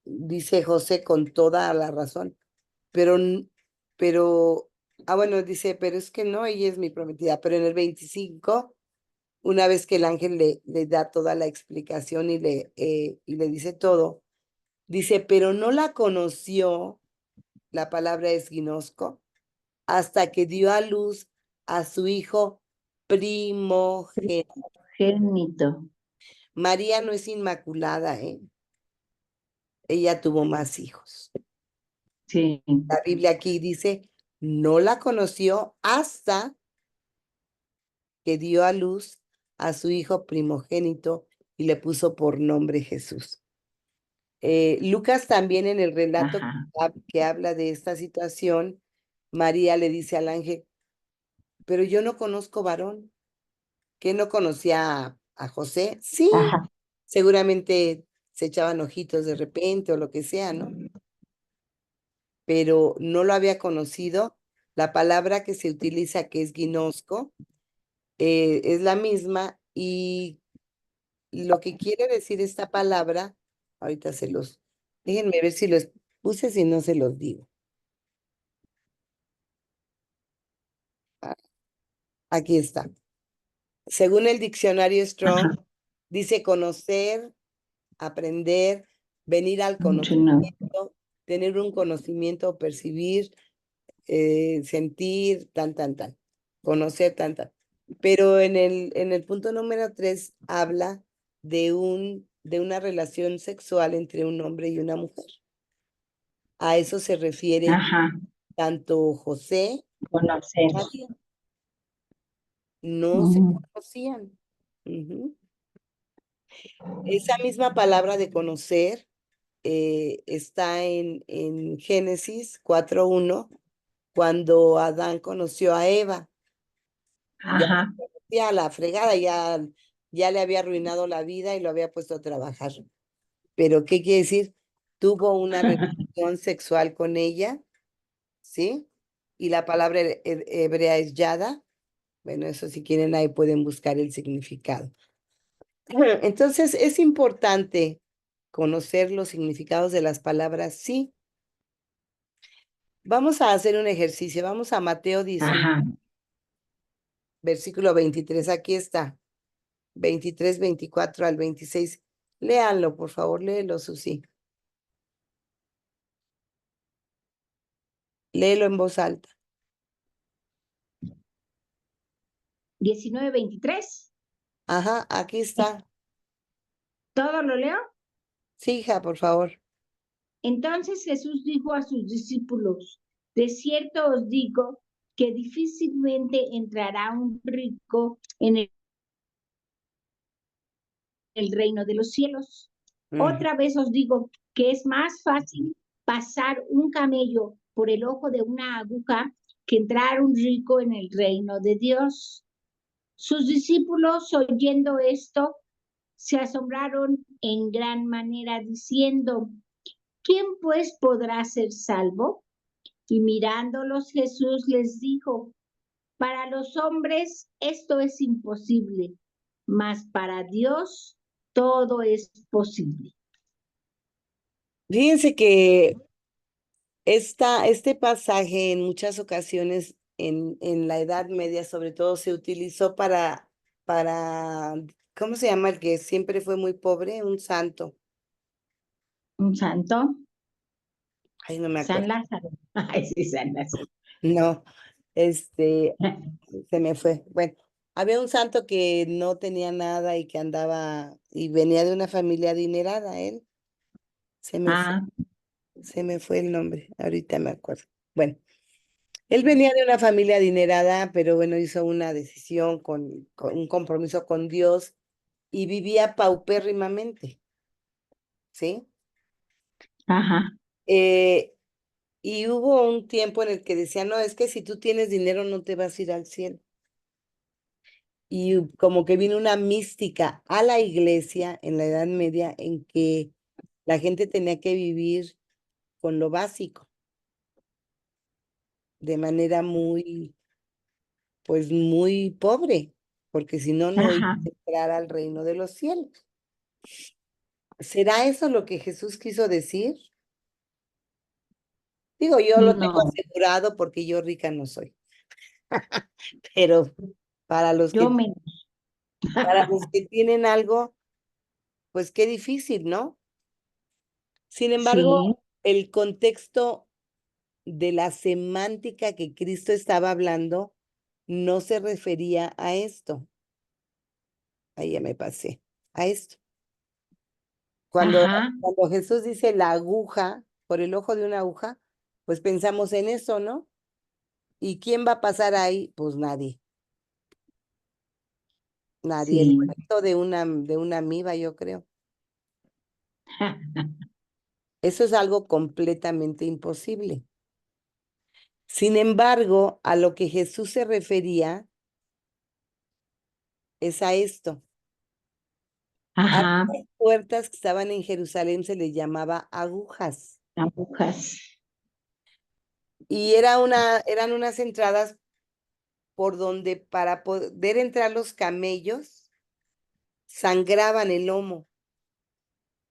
dice José con toda la razón, pero, bueno, dice, pero es que no, ella es mi prometida, pero en el 25, una vez que el ángel le da toda la explicación y le dice todo, dice, pero no la conoció, la palabra es ginosco, hasta que dio a luz a su hijo primogénito. Génito. María no es inmaculada, ¿eh? Ella tuvo más hijos. Sí. La Biblia aquí dice, no la conoció hasta que dio a luz a su hijo primogénito y le puso por nombre Jesús. Lucas también en el relato que habla de esta situación, María le dice al ángel, pero yo no conozco varón. ¿Que no conocía a José? Sí, Ajá. seguramente se echaban ojitos de repente o lo que sea, ¿no? Pero no lo había conocido. La palabra que se utiliza, que es ginosco, es la misma y lo que quiere decir esta palabra, ahorita déjenme ver si los puse, si no se los digo. Aquí está. Según el diccionario Strong, dice conocer, aprender, venir al conocimiento, tener un conocimiento, percibir, sentir, tan, conocer, tan. Pero en el punto número 3 habla de una relación sexual entre un hombre y una mujer. A eso se refiere tanto José Conocer. como María. No se conocían. Esa misma palabra de conocer está en Génesis 4:1, cuando Adán conoció a Eva. Ya la conocía a la fregada, ya le había arruinado la vida y lo había puesto a trabajar. Pero, ¿qué quiere decir? Tuvo una relación sexual con ella, ¿sí? Y la palabra hebrea es yada. Bueno, eso si quieren ahí pueden buscar el significado. Entonces, es importante conocer los significados de las palabras, sí. Vamos a hacer un ejercicio. Vamos a Mateo 19, versículo 23. Aquí está. 23, 24 al 26. Léanlo, por favor, léelo, Susi. Léelo en voz alta. 19:23. Ajá, aquí está. ¿Todo lo leo? Sí, hija, por favor. Entonces Jesús dijo a sus discípulos, de cierto os digo que difícilmente entrará un rico en el reino de los cielos. Otra vez os digo que es más fácil pasar un camello por el ojo de una aguja que entrar un rico en el reino de Dios. Sus discípulos, oyendo esto, se asombraron en gran manera, diciendo, ¿quién pues podrá ser salvo? Y mirándolos Jesús les dijo, para los hombres esto es imposible, mas para Dios todo es posible. Fíjense que este pasaje en muchas ocasiones en la Edad Media, sobre todo, se utilizó para, ¿cómo se llama el que siempre fue muy pobre? Un santo. ¿Un santo? Ay, no me San acuerdo. Lázaro. Ay, sí, San Lázaro. No, se me fue. Bueno, había un santo que no tenía nada y que andaba y venía de una familia adinerada, él. Se me fue el nombre, ahorita me acuerdo. Bueno, él venía de una familia adinerada, pero bueno, hizo una decisión con un compromiso con Dios y vivía paupérrimamente, ¿sí? Eh, y hubo un tiempo en el que decía, no, es que si tú tienes dinero no te vas a ir al cielo. Y como que vino una mística a la iglesia en la Edad Media en que la gente tenía que vivir con lo básico, de manera pues muy pobre, porque si no, no iba a entrar al reino de los cielos. ¿Será eso lo que Jesús quiso decir? Digo, yo lo tengo No, asegurado porque yo rica no soy. Pero para los yo que, menos. para los que tienen algo, pues qué difícil, ¿no? Sin embargo, Sí, el contexto de la semántica que Cristo estaba hablando no se refería a esto. Ahí ya me pasé, a esto. Cuando, ajá, cuando Jesús dice la aguja, por el ojo de una aguja, pues pensamos en eso, ¿no? ¿Y quién va a pasar ahí? Pues nadie, nadie. El sí. hueso de una amiba, yo creo. Eso es algo completamente imposible. Sin embargo, a lo que Jesús se refería es a esto. A Ajá, las puertas que estaban en Jerusalén se les llamaba agujas. agujas. Y eran unas entradas por donde para poder entrar los camellos sangraban el lomo.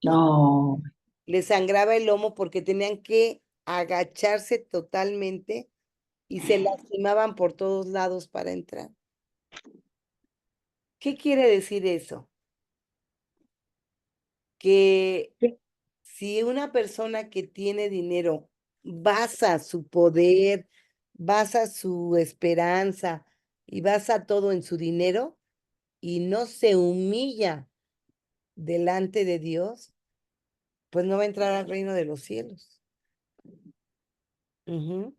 No, Les sangraba el lomo porque tenían que agacharse totalmente y se lastimaban por todos lados para entrar. ¿Qué quiere decir eso? Que si una persona que tiene dinero basa su poder, basa su esperanza y basa todo en su dinero y no se humilla delante de Dios, pues no va a entrar al reino de los cielos. Ujú.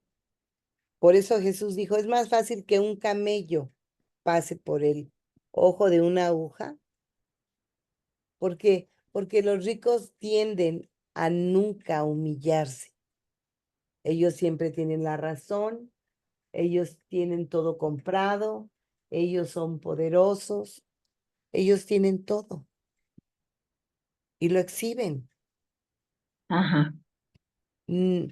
Por eso Jesús dijo, es más fácil que un camello pase por el ojo de una aguja. ¿Por qué? Porque los ricos tienden a nunca humillarse. Ellos siempre tienen la razón, ellos tienen todo comprado, ellos son poderosos, ellos tienen todo y lo exhiben. ajá, Mm,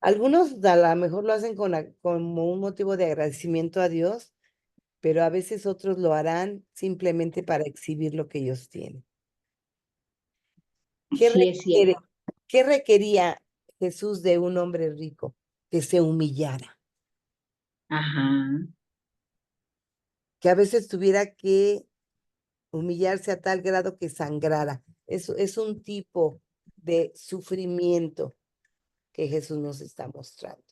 Algunos a lo mejor lo hacen como un motivo de agradecimiento a Dios, pero a veces otros lo harán simplemente para exhibir lo que ellos tienen. ¿Qué sí es requiere, cierto. qué requería Jesús de un hombre rico? Que se humillara, Ajá, que a veces tuviera que humillarse a tal grado que sangrara. Eso es un tipo de sufrimiento que Jesús nos está mostrando,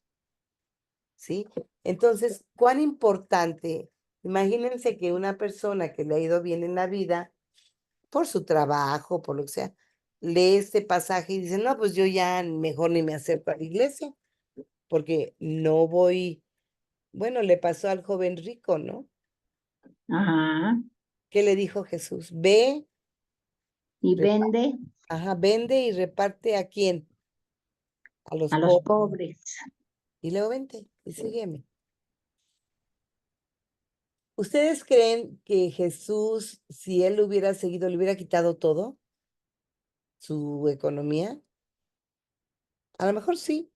¿sí? Entonces, cuán importante, imagínense que una persona que le ha ido bien en la vida, por su trabajo, por lo que sea, lee este pasaje y dice, no, pues yo ya mejor ni me acerco a la iglesia, porque no voy, bueno, le pasó al joven rico, ¿no? ajá. ¿Qué le dijo Jesús? Ve, Y repa- vende ajá, vende y reparte a quién, a los a los pobres, pobres. y luego vente y sígueme. ¿Ustedes creen que Jesús, si él hubiera seguido, le hubiera quitado todo, su economía? A lo mejor sí,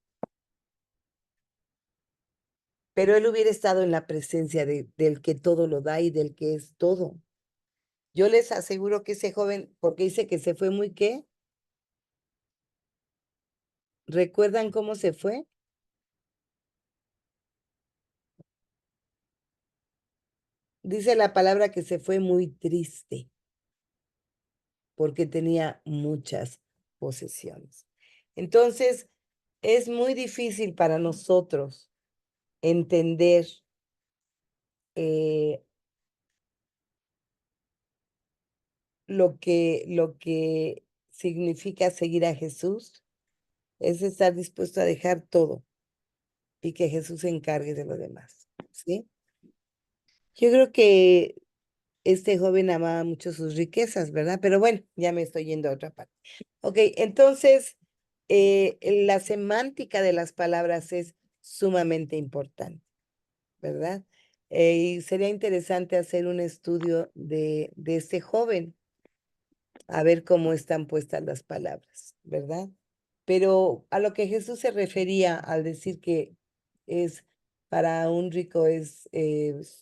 pero él hubiera estado en la presencia del que todo lo da y del que es todo. Yo les aseguro que ese joven, porque dice que se fue muy qué, ¿recuerdan cómo se fue? Dice la palabra que se fue muy triste porque tenía muchas posesiones. Entonces, es muy difícil para nosotros entender eh, lo que significa seguir a Jesús, es estar dispuesto a dejar todo y que Jesús se encargue de lo demás, ¿sí? Yo creo que este joven amaba mucho sus riquezas, ¿verdad? Pero bueno, ya me estoy yendo a otra parte. Ok, entonces, la semántica de las palabras es sumamente importante, ¿verdad? Y sería interesante hacer un estudio de este joven, a ver cómo están puestas las palabras, ¿verdad? Pero a lo que Jesús se refería al decir que es para un rico es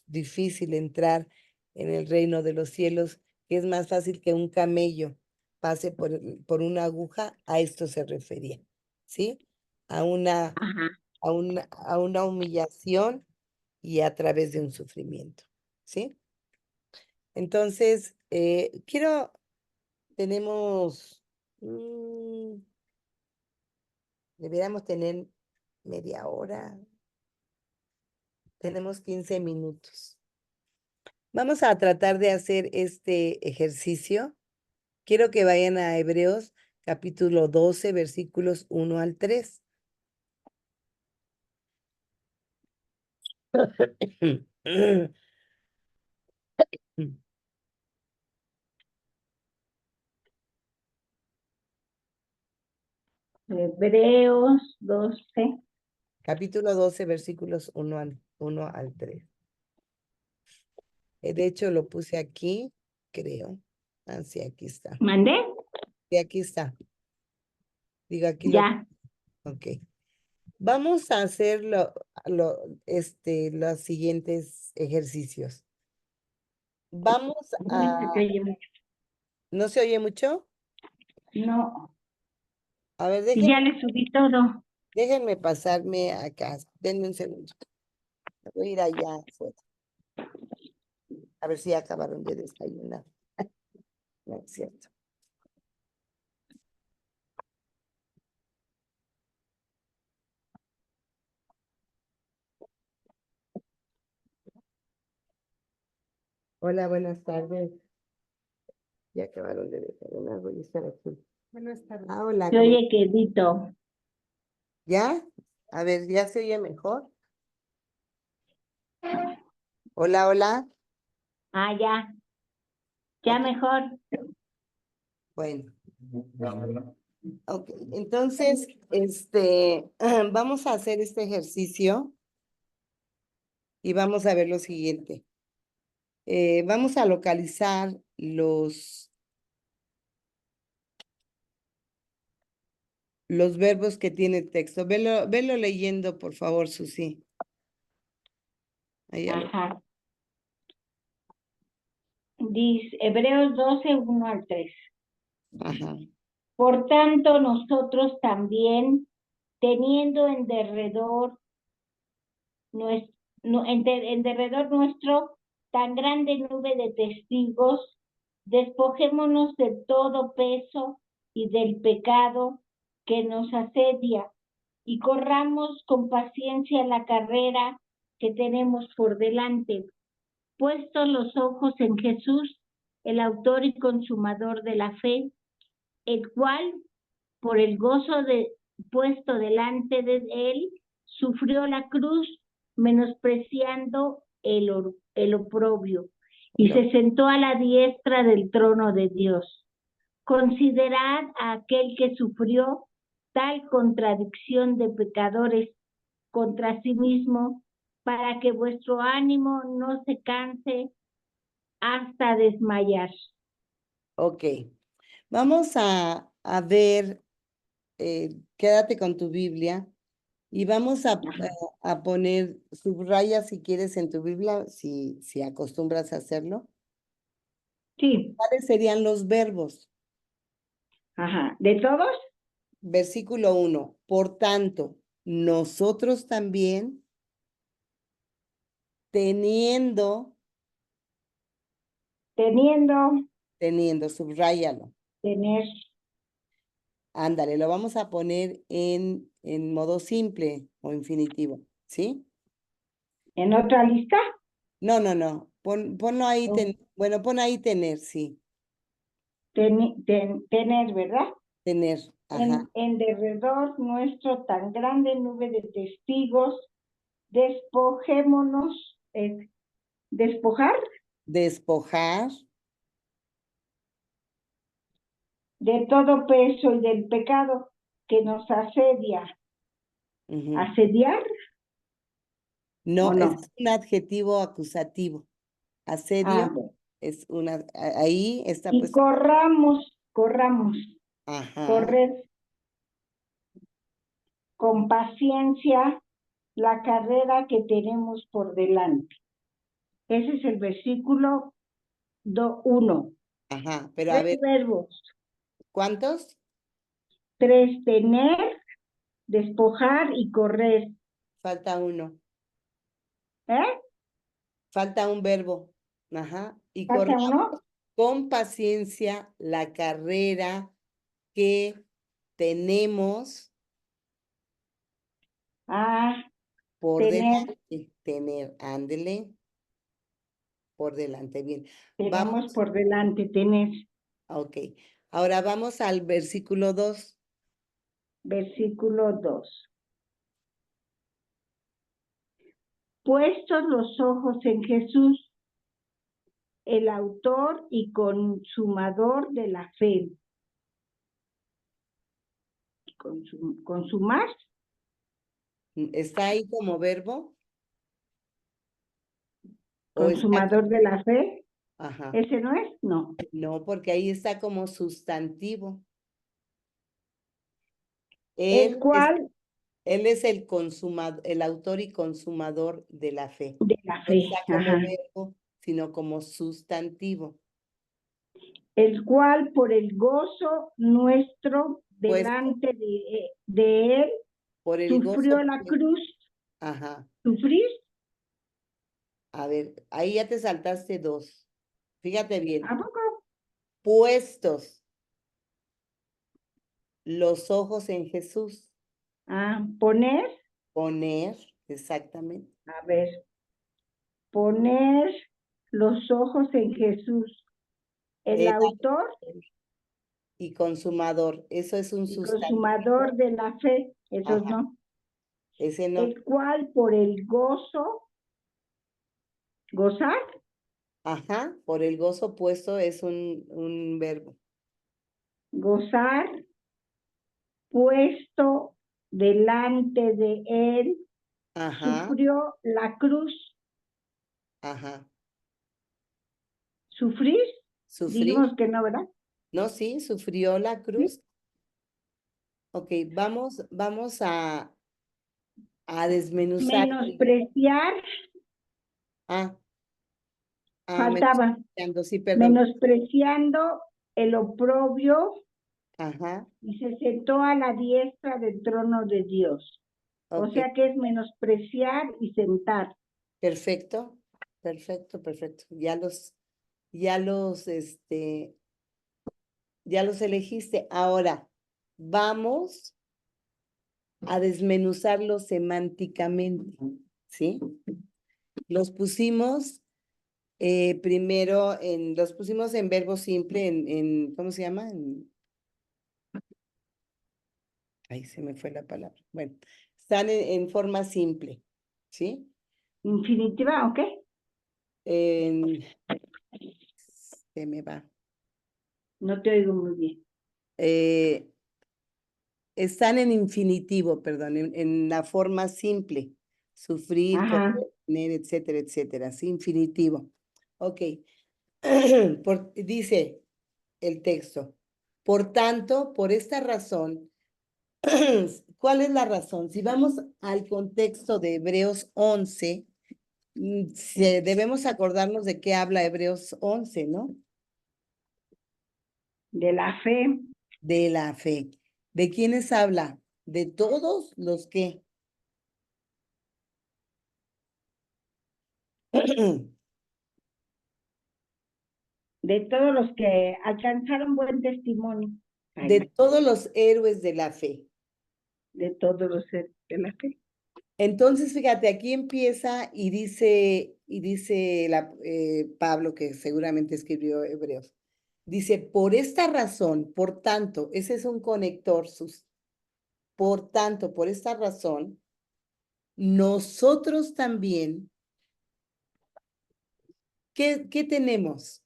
difícil entrar en el reino de los cielos, que es más fácil que un camello pase por una aguja, a esto se refería, ¿sí? A una, Ajá. a una humillación y a través de un sufrimiento, ¿sí? Entonces, tenemos, deberíamos tener media hora, tenemos 15 minutos. Vamos a tratar de hacer este ejercicio. Quiero que vayan a Hebreos capítulo 12, versículos 1 al 3. Hebreos 12. Capítulo 12, versículos 1 al 3. De hecho, lo puse aquí, creo. Ah, sí, aquí está. ¿Mandé? Sí, aquí está. Digo, aquí Ya. ok. Vamos a hacer los siguientes ejercicios. Vamos a... ¿No se oye mucho? No, A ver, ya le subí todo. déjenme pasarme acá. Denme un segundo. Voy a ir allá afuera. A ver si acabaron de desayunar. No es cierto. Hola, buenas tardes. Ya acabaron de desayunar. Voy a estar aquí. Buenas tardes. Ah, hola. Se oye quedito. ¿Ya? A ver, ¿ya se oye mejor? Hola, hola. Ah, ya. Ya Ok, mejor. bueno. Ok, entonces, vamos a hacer este ejercicio y vamos a ver lo siguiente. Vamos a localizar los verbos que tiene el texto. Velo leyendo, por favor, Susi. Ahí Ajá. Dice Hebreos 12, 1 al 3. Ajá. Por tanto, nosotros también, teniendo en derredor nuestro tan grande nube de testigos, despojémonos de todo peso y del pecado que nos asedia y corramos con paciencia la carrera que tenemos por delante, puestos los ojos en Jesús, el autor y consumador de la fe, el cual, por el gozo puesto delante de él, sufrió la cruz, menospreciando el oprobio, y se sentó a la diestra del trono de Dios. Considerad a aquel que sufrió tal contradicción de pecadores contra sí mismo, para que vuestro ánimo no se canse hasta desmayar. Ok. Vamos a ver, quédate con tu Biblia y vamos a poner, subraya si quieres en tu Biblia, si acostumbras a hacerlo. Sí. ¿Cuáles serían los verbos? Ajá. ¿De todos? Versículo 1. Por tanto, nosotros también, teniendo, subráyalo. Tener. Ándale, lo vamos a poner en modo simple o infinitivo, ¿sí? ¿En otra lista? No, no, no. Ponlo ahí, bueno, pon ahí tener, sí. Tener, ¿verdad? Tener, ajá. En derredor nuestro tan grande nube de testigos, despojémonos, despojar Despojar, de todo peso y del pecado que nos asedia. ¿Asediar? No, ¿O no? es un adjetivo acusativo. Asedio es ahí está Y pues, corramos, ajá, correr con paciencia la carrera que tenemos por delante. Ese es el versículo 1. ajá, pero a ver, Verbos. ¿Cuántos? 3, tener, despojar y correr. Falta uno. ¿Eh? Falta un verbo. Ajá. Y ¿Falta corramos uno? con paciencia la carrera que tenemos Ah, por tener, delante. Tener, ándele, por delante. Bien. tenemos Vamos, por delante, tener. ok. Ahora vamos al versículo 2. Versículo 2. Puestos los ojos en Jesús, el autor y consumador de la fe. Consumar, ¿Está ahí como verbo? ¿O está aquí? consumador de la fe. Ajá. ¿Ese no es? No. No, porque ahí está como sustantivo. El cual Él es el consumador, el autor y consumador de la fe. de la No fe. está como Ajá. verbo, sino como sustantivo. El cual por el gozo nuestro Puesto delante de él por el sufrió gozo. la cruz. Ajá. ¿Sufrir? A ver, ahí ya te saltaste 2. Fíjate bien. ¿A poco? Puestos los ojos en Jesús. Ah, poner, Poner, exactamente. a ver, poner los ojos en Jesús, el El autor y consumador. Eso es un y sustantivo. consumador de la fe, esos Ajá. no. Ese no. El cual por el gozo, gozar, Ajá. Por el gozo puesto es un verbo. gozar, puesto delante de él, Ajá. sufrió la cruz. Ajá. ¿Sufrir? Sufrir. Dijimos que no, ¿verdad? No, sí, sufrió la ¿Sí? cruz. Ok, vamos a desmenuzar. Menospreciar, Ah, faltaba, sí, perdón. menospreciando el oprobio Ajá, y se sentó a la diestra del trono de Dios. O ok, sea que es menospreciar y sentar. perfecto, perfecto, perfecto. Ya los elegiste. Ahora, vamos a desmenuzarlos semánticamente, ¿sí? Los pusimos los pusimos en verbo simple, ¿cómo se llama? Ahí se me fue la palabra. Bueno, están en forma simple, ¿sí? Infinitiva, ¿ok? En- Se me va. No te oigo muy bien. Están en infinitivo, perdón, en la forma simple. Sufrir, Ajá. tener, etcétera, etcétera. Sí, infinitivo. Ok. Dice el texto. Por tanto, por esta razón, ¿cuál es la razón? Si vamos al contexto de Hebreos 11, debemos acordarnos de qué habla Hebreos 11, ¿no? De la fe, De la fe. ¿De quiénes habla? De todos los que. de todos los que alcanzaron buen testimonio. Ay, De todos los héroes de la fe. de todos los de la fe. Entonces, fíjate, aquí empieza y dice Pablo, que seguramente escribió Hebreos, dice, por esta razón, por tanto, ese es un conector, por tanto, por esta razón, nosotros también, ¿qué tenemos?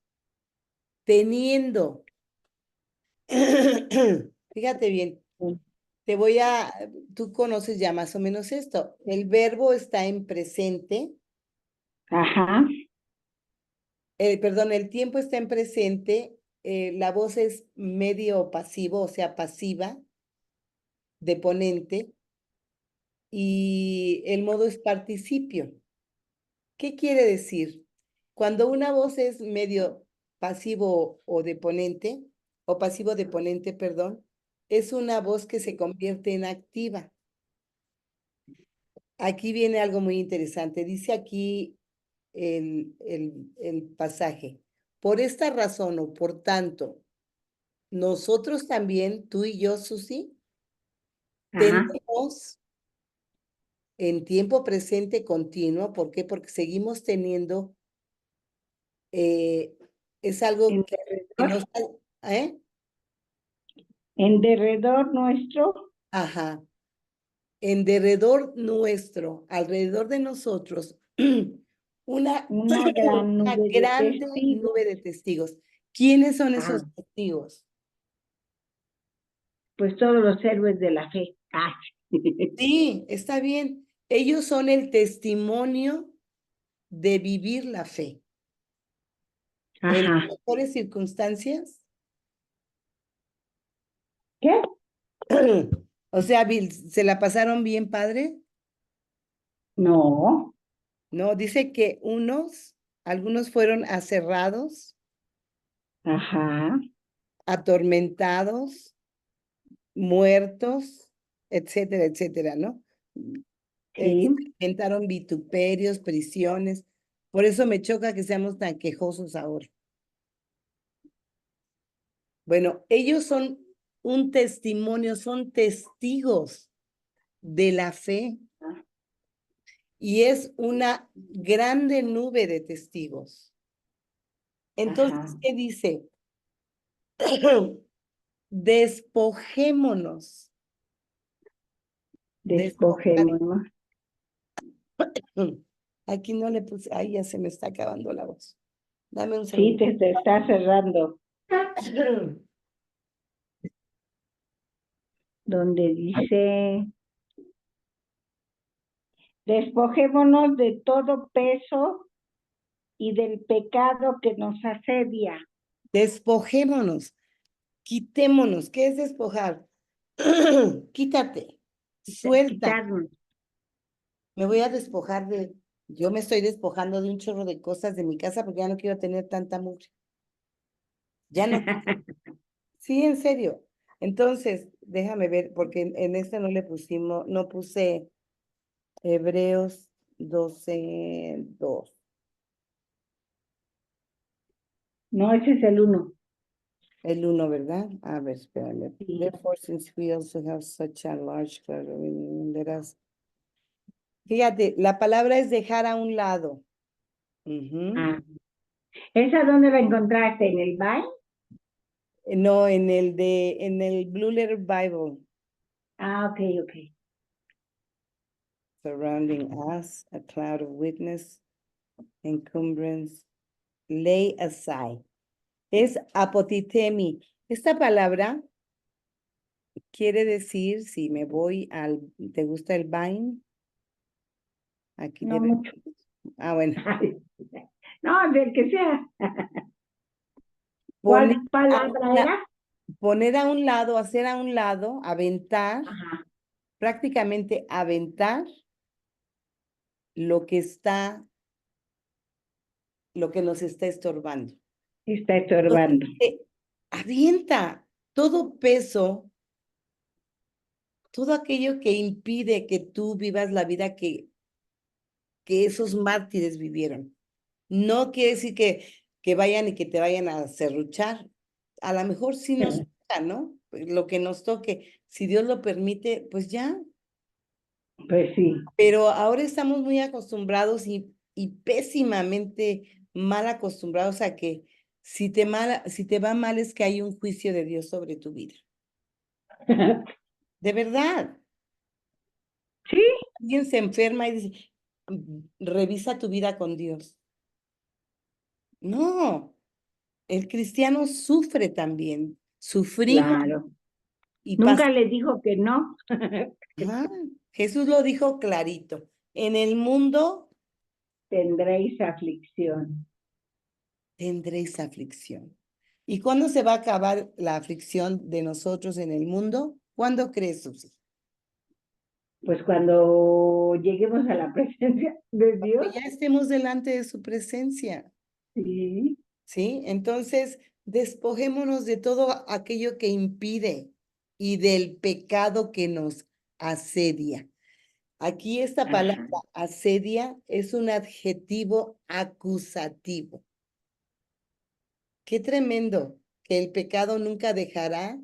Teniendo, fíjate bien, tú conoces ya más o menos esto, el verbo está en presente. Ajá. Perdón, el tiempo está en presente, la voz es medio pasivo, o sea, pasiva, de ponente, y el modo es participio. ¿Qué quiere decir? Cuando una voz es medio pasivo o de ponente, o pasivo deponente, perdón, es una voz que se convierte en activa. Aquí viene algo muy interesante. Dice aquí el pasaje. Por esta razón o por tanto, nosotros también, tú y yo, Susi, Ajá. tenemos en tiempo presente continuo. ¿Por qué? Porque seguimos teniendo, es algo En que derredor, nos... ¿eh? en derredor nuestro, Ajá. En derredor nuestro, alrededor de nosotros, una, una gran una nube de grande testigos. nube de testigos. ¿Quiénes son Ah, esos testigos? pues todos los héroes de la fe. Ah. Sí, está bien. Ellos son el testimonio de vivir la fe. En las Ajá. mejores circunstancias. ¿Qué? O sea, ¿se la pasaron bien, padre? No. No, dice que algunos fueron aserrados, Ajá. atormentados, muertos, etcétera, etcétera, ¿no? Sí. Experimentaron vituperios, prisiones. Por eso me choca que seamos tan quejosos ahora. Bueno, ellos son un testimonio, son testigos de la fe y es una grande nube de testigos. Entonces, Ajá. ¿qué dice? Despojémonos. Despojar. Despojémonos. Aquí no le puse, ay, ya se me está acabando la voz. Dame un Sí, segundo. te está cerrando. Donde dice, despojémonos de todo peso y del pecado que nos asedia. Despojémonos, quitémonos. ¿Qué es despojar? Quítate, suelta. Quitarnos. Me voy a despojar yo me estoy despojando de un chorro de cosas de mi casa porque ya no quiero tener tanta mugre. Ya no. Sí, en serio. Entonces, déjame ver, porque en este no le pusimos, no puse Hebreos 12:2. No, ese es el 1. El 1, ¿verdad? A ver, espérame. Sí. Therefore, since we also have such a large crowd, let us... Fíjate, la palabra es dejar a un lado. Ujú. Ah. ¿Esa dónde la encontraste? ¿En el Bible? No, en el Blue Letter Bible, Ah, ok, ok. surrounding us, a cloud of witness, encumbrance, lay aside. Es apotitemi. Esta palabra quiere decir, si me voy ¿te gusta el Vine? Aquí No debe. mucho. Ah, bueno. No, del que sea. Poner ¿Cuál palabra era? poner a un lado, hacer a un lado, aventar, Ajá. prácticamente aventar lo que nos está estorbando. Está estorbando. Avienta todo peso, todo aquello que impide que tú vivas la vida que esos mártires vivieron. No quiere decir que vayan y que te vayan a serruchar. A lo mejor sí nos toca, ¿no? Lo que nos toque. Si Dios lo permite, pues ya. Pues sí. Pero ahora estamos muy acostumbrados y pésimamente mal acostumbrados a que si te va mal es que hay un juicio de Dios sobre tu vida. De verdad. Sí, Alguien se enferma y dice, revisa tu vida con Dios. No, el cristiano sufre también. Sufrimos claro. y Nunca le dijo que no. Ah, Jesús lo dijo clarito. En el mundo Tendréis aflicción. tendréis aflicción. ¿Y cuándo se va a acabar la aflicción de nosotros en el mundo? ¿Cuándo crees, Susi? Pues cuando lleguemos a la presencia de Que Dios, ya estemos delante de su presencia, sí, ¿sí? Entonces, despojémonos de todo aquello que impide y del pecado que nos asedia. Aquí esta palabra asedia es un adjetivo acusativo. Qué tremendo que el pecado nunca dejará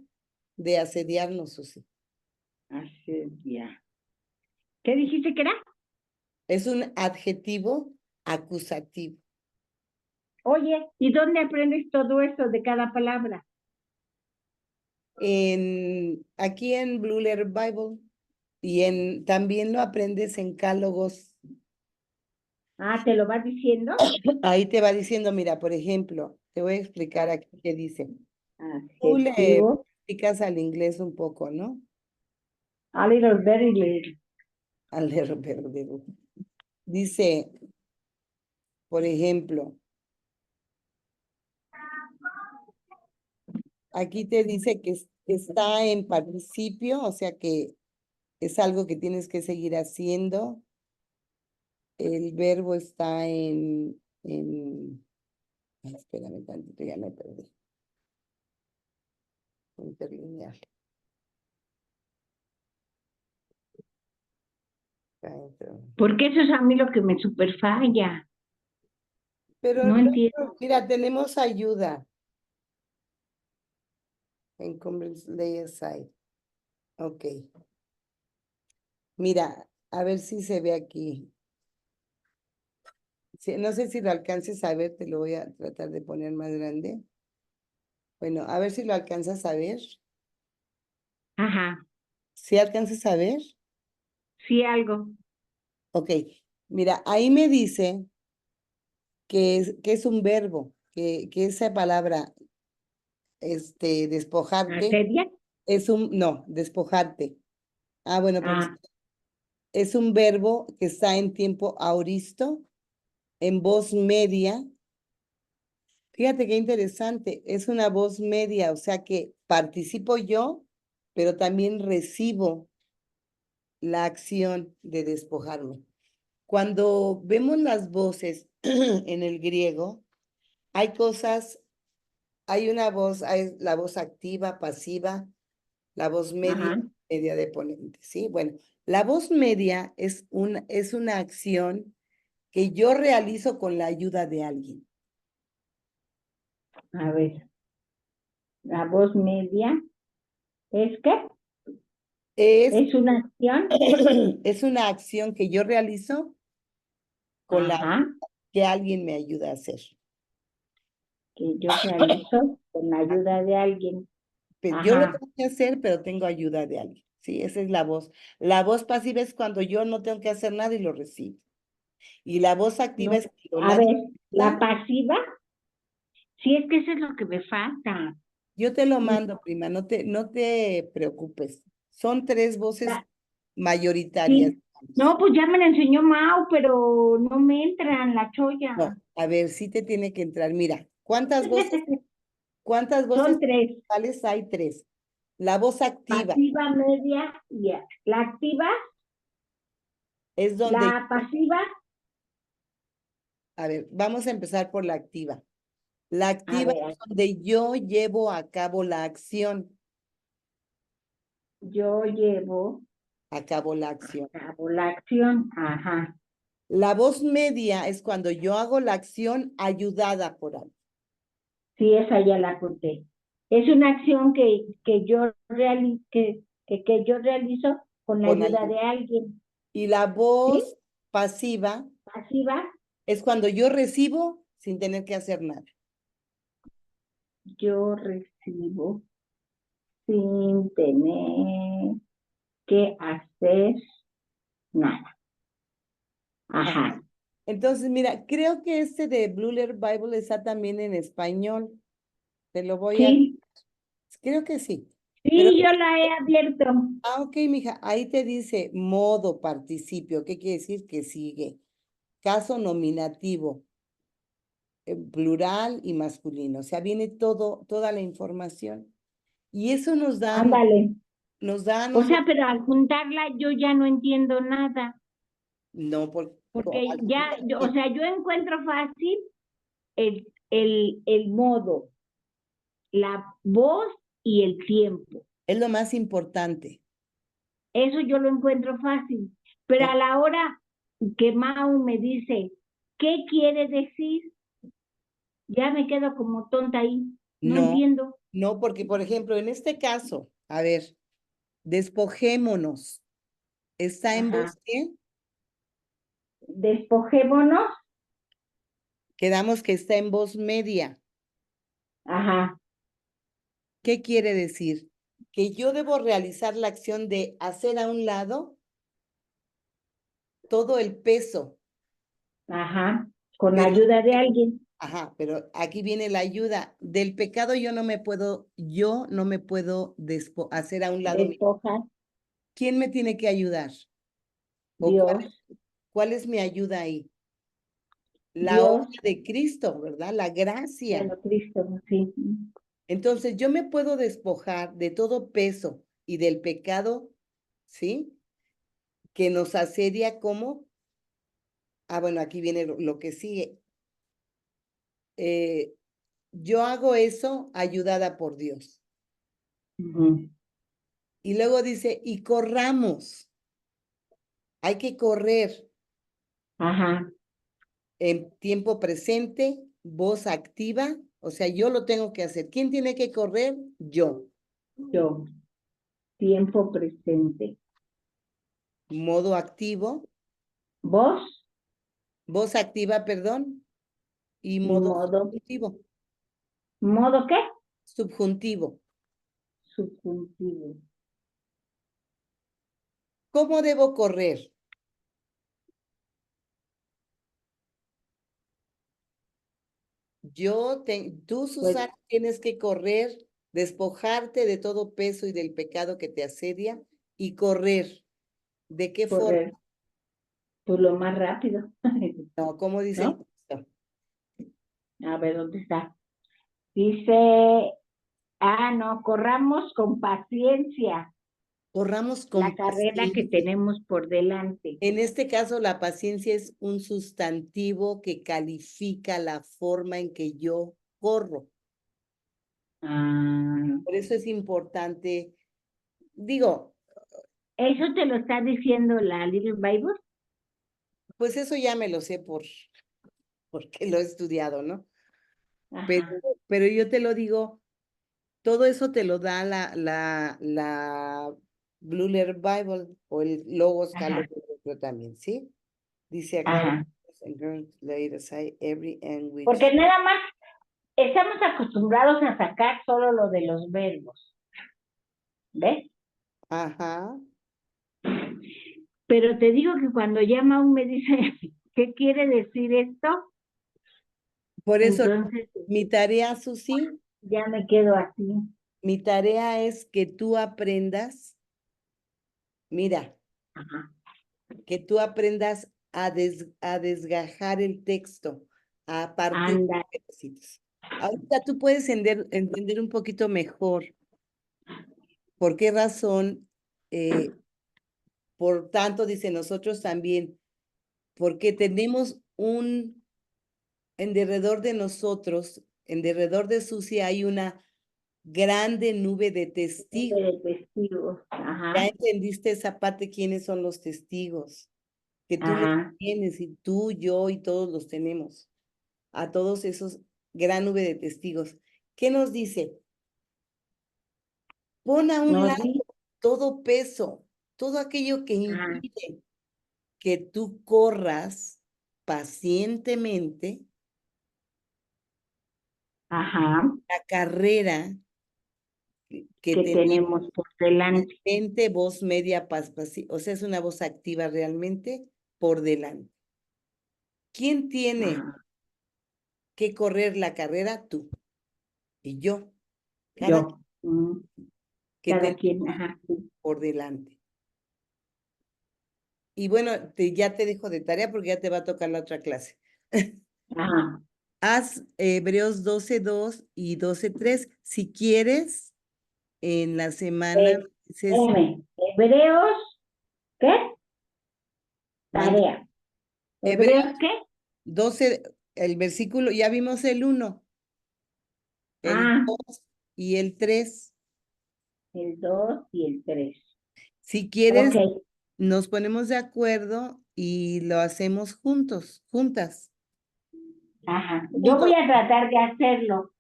de asediarnos, Susi. Asedia. ¿Qué dijiste que era? Es un adjetivo acusativo. Oye, ¿y dónde aprendes todo eso de cada palabra? Aquí en Blue Letter Bible y también lo aprendes en Cálogos. Ah, ¿te lo vas diciendo? Ahí te va diciendo, mira, por ejemplo, te voy a explicar aquí qué dice. Tú le Adjetivo. explicas al inglés un poco, ¿no? A little, very little. Al dice, por ejemplo, aquí te dice que está en participio, o sea que es algo que tienes que seguir haciendo. El verbo está ay, espérame tantito, ya me perdí. Interlineal. Porque eso es a mí lo que me super falla. Pero No entiendo. mira, tenemos ayuda. Encumbrance lay aside. Ok. Mira, a ver si se ve aquí. No sé si lo alcances a ver, te lo voy a tratar de poner más grande. Bueno, a ver si lo alcanzas a ver. Ajá, ¿Sí alcanzas a ver? sí algo. Ok. Mira, ahí me dice que es un verbo, que esa palabra, despojarte, ¿Asedia? no, despojarte. Ah, bueno, pero Ah, es un verbo que está en tiempo auristo, en voz media. Fíjate qué interesante, es una voz media, o sea que participo yo, pero también recibo la acción de despojarme. Cuando vemos las voces en el griego, hay cosas, hay una voz, hay la voz activa, pasiva, la voz media, ajá. media de ponente, ¿sí? Bueno, la voz media es una acción que yo realizo con la ayuda de alguien. A ver, la voz media. ¿Es qué? ¿Es una acción? Es una acción que yo realizo con la Ajá, que alguien me ayuda a hacer. que yo realizo con la ayuda de alguien. Yo lo Ajá. tengo que hacer, pero tengo ayuda de alguien. Sí, esa es la voz. La voz pasiva es cuando yo no tengo que hacer nada y lo recibo. Y la voz activa No, es cuando a nadie ver, la habla. pasiva, sí es que eso es lo que me falta. Yo te lo mando, prima, no te preocupes. Son 3 voces La- mayoritarias. sí, no, pues ya me la enseñó Mau, pero no me entra en la cholla. No, a ver, sí te tiene que entrar. Mira, ¿cuántas voces Son 3, vocales hay? 3. La voz activa pasiva, media y la activa, es donde, la pasiva, a ver, vamos a empezar por la activa. La a activa ver, es donde yo llevo a cabo la acción. yo llevo A cabo la acción. a cabo la acción, ajá. La voz media es cuando yo hago la acción ayudada por alguien. Sí, esa ya la conté. Es una acción que yo realizo con la Con ayuda alguien. de alguien. Y la ¿Sí? voz pasiva Pasiva, es cuando yo recibo sin tener que hacer nada. yo recibo sin tener que hacer nada. Ajá. Entonces, mira, creo que este de Blue Letter Bible está también en español. Te lo voy a... Sí, Creo que sí. Pero, sí, yo la he abierto. ok, mija, ahí te dice modo participio. ¿Qué quiere decir? Que sigue. Caso nominativo, plural y masculino. O sea, viene toda la información. Y eso nos da Ándale. a O sea, nosotros, pero al juntarla yo ya no entiendo nada. no Porque o sea, yo encuentro fácil el modo. la voz y el tiempo. Es lo más importante. Eso yo lo encuentro fácil. Pero a la hora que Mau me dice, ¿qué quiere decir? Ya me quedo como tonta ahí. No No, entiendo. no, porque por ejemplo, en este caso, a ver, despojémonos. ¿Está en Ajá. voz qué? Despojémonos. Quedamos que está en voz media. Ajá. ¿Qué quiere decir? Que yo debo realizar la acción de hacer a un lado todo el peso. Ajá. Con Pero, ayuda de alguien. ajá, pero aquí viene la ayuda. Del pecado yo no me puedo hacer a un lado. Despojar. ¿Quién me tiene que ayudar? ¿O Dios. cuál es mi ayuda ahí? La obra Dios. de Cristo, ¿verdad? La gracia. Bueno, Cristo, sí. Entonces, yo me puedo despojar de todo peso y del pecado, ¿sí? Que nos asedia como, bueno, aquí viene lo que sigue. Yo hago eso ayudada por Dios. Ujú. Y luego dice, y corramos. Hay que correr Ajá. en tiempo presente, voz activa, o sea, yo lo tengo que hacer. ¿Quién tiene que correr? Yo. Yo. Tiempo presente. Modo activo, Vos voz activa, perdón, y y modo modo. subjuntivo. ¿Modo qué? Subjuntivo. Subjuntivo. ¿Cómo debo correr? Tú, Pues Susana, tienes que correr, despojarte de todo peso y del pecado que te asedia y correr. ¿De qué forma? correr. Pues lo más rápido. No, ¿cómo dice el ¿No? texto? A ver, ¿dónde está? Dice, no, corramos con paciencia Corramos la con carrera que paciencia. tenemos por delante. En este caso, la paciencia es un sustantivo que califica la forma en que yo corro. Ah, Por eso es importante, digo, ¿eso te lo está diciendo la Little Bible? pues eso ya me lo sé porque lo he estudiado, ¿no? Pero, Ajá, pero yo te lo digo, todo eso te lo da la Blue Letter Bible o el Logos ajá, Calogero también, ¿sí? Dice acá, ajá. laid aside every end which. Porque nada más estamos acostumbrados a sacar solo lo de los verbos. ¿Ves? Ajá. Pero te digo que cuando llama aún me dice, ¿qué quiere decir esto? Por eso Entonces mi tarea, Susi, ya me quedo así. mi tarea es que tú aprendas, mira, Ajá. que tú aprendas a desgajar el texto a partir Anda. de pedacitos. Ahorita tú puedes entender un poquito mejor por qué razón, por tanto, dice nosotros también, porque tenemos en derredor de nosotros, en derredor de Susi hay una grande nube de testigos. De testigos. Ya Ajá. entendiste esa parte, quiénes son los testigos, que tú los Ajá. tienes y tú, yo y todos los tenemos, a todos esos gran nube de testigos. ¿Qué nos dice? Pon a un Nos lado di. todo peso, todo aquello que Ajá. impide que tú corras pacientemente Ajá. la carrera que Que tenemos. tenemos por delante. Voz media, o sea, es una voz activa realmente por delante. ¿Quién tiene Ajá. que correr la carrera? Tú y yo. Cada Yo. Mm, que cada tenemos quien. Ajá. Sí. por delante. Y bueno, ya te dejo de tarea porque ya te va a tocar la otra clase. Ajá. Haz Hebreos 12:2 y 12:3. Si quieres, en la semana dices, Hebreos, ¿qué? manda Tarea. Hebreos ¿Hebreos qué? 12, el versículo, ya vimos el 1, el Ah, 2 y el 3. El 2 y el 3. Si quieres, Ok, nos ponemos de acuerdo y lo hacemos juntos, juntas. ajá. Yo Juntos. voy a tratar de hacerlo,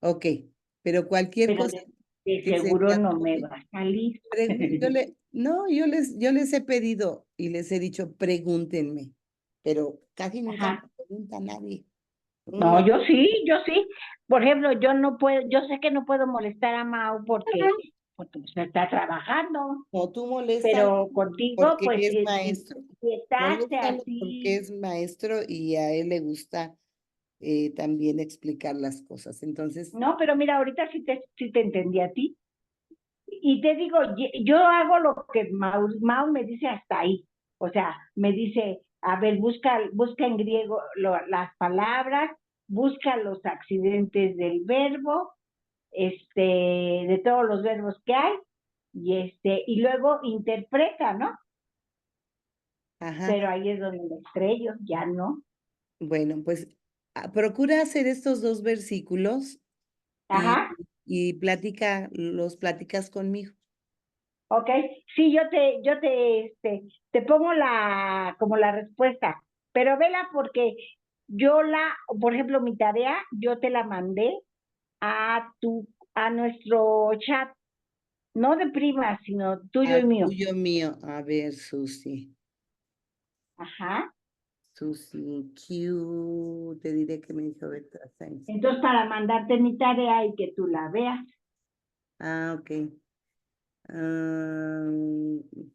Ok, pero cualquier pero cosa de que se seguro te no me atore, va a salir. no, yo les he pedido y les he dicho, pregúntenme, pero casi nunca me Ajá. pregunta nadie. No, Uno, yo sí. Por ejemplo, yo no puedo, yo sé que no puedo molestar a Mau porque pues, está trabajando, no, tú molesta pero contigo, porque pues es si maestro. estás Moléstalo porque así. es maestro y a él le gusta también explicar las cosas. Entonces, No, pero mira, ahorita sí te entendí a ti. Y te digo, yo hago lo que Mau me dice hasta ahí. O sea, me dice, a ver, busca en griego las palabras, busca los accidentes del verbo, de todos los verbos que hay, y luego interpreta, ¿no? ajá, Pero ahí es donde me estrello, ya no. bueno, pues procura hacer estos 2 versículos y, Ajá, y los platicas conmigo. ok. Sí, te pongo como la respuesta, pero vela porque por ejemplo, mi tarea, yo te la mandé a nuestro chat, no de primas, sino tuyo y Al mío. tuyo mío. A ver, Susi. Ajá. Susi Q. Te diré que me dijo Berta Sáenz. Entonces, para mandarte mi tarea y que tú la veas. Ah, ok. Ah,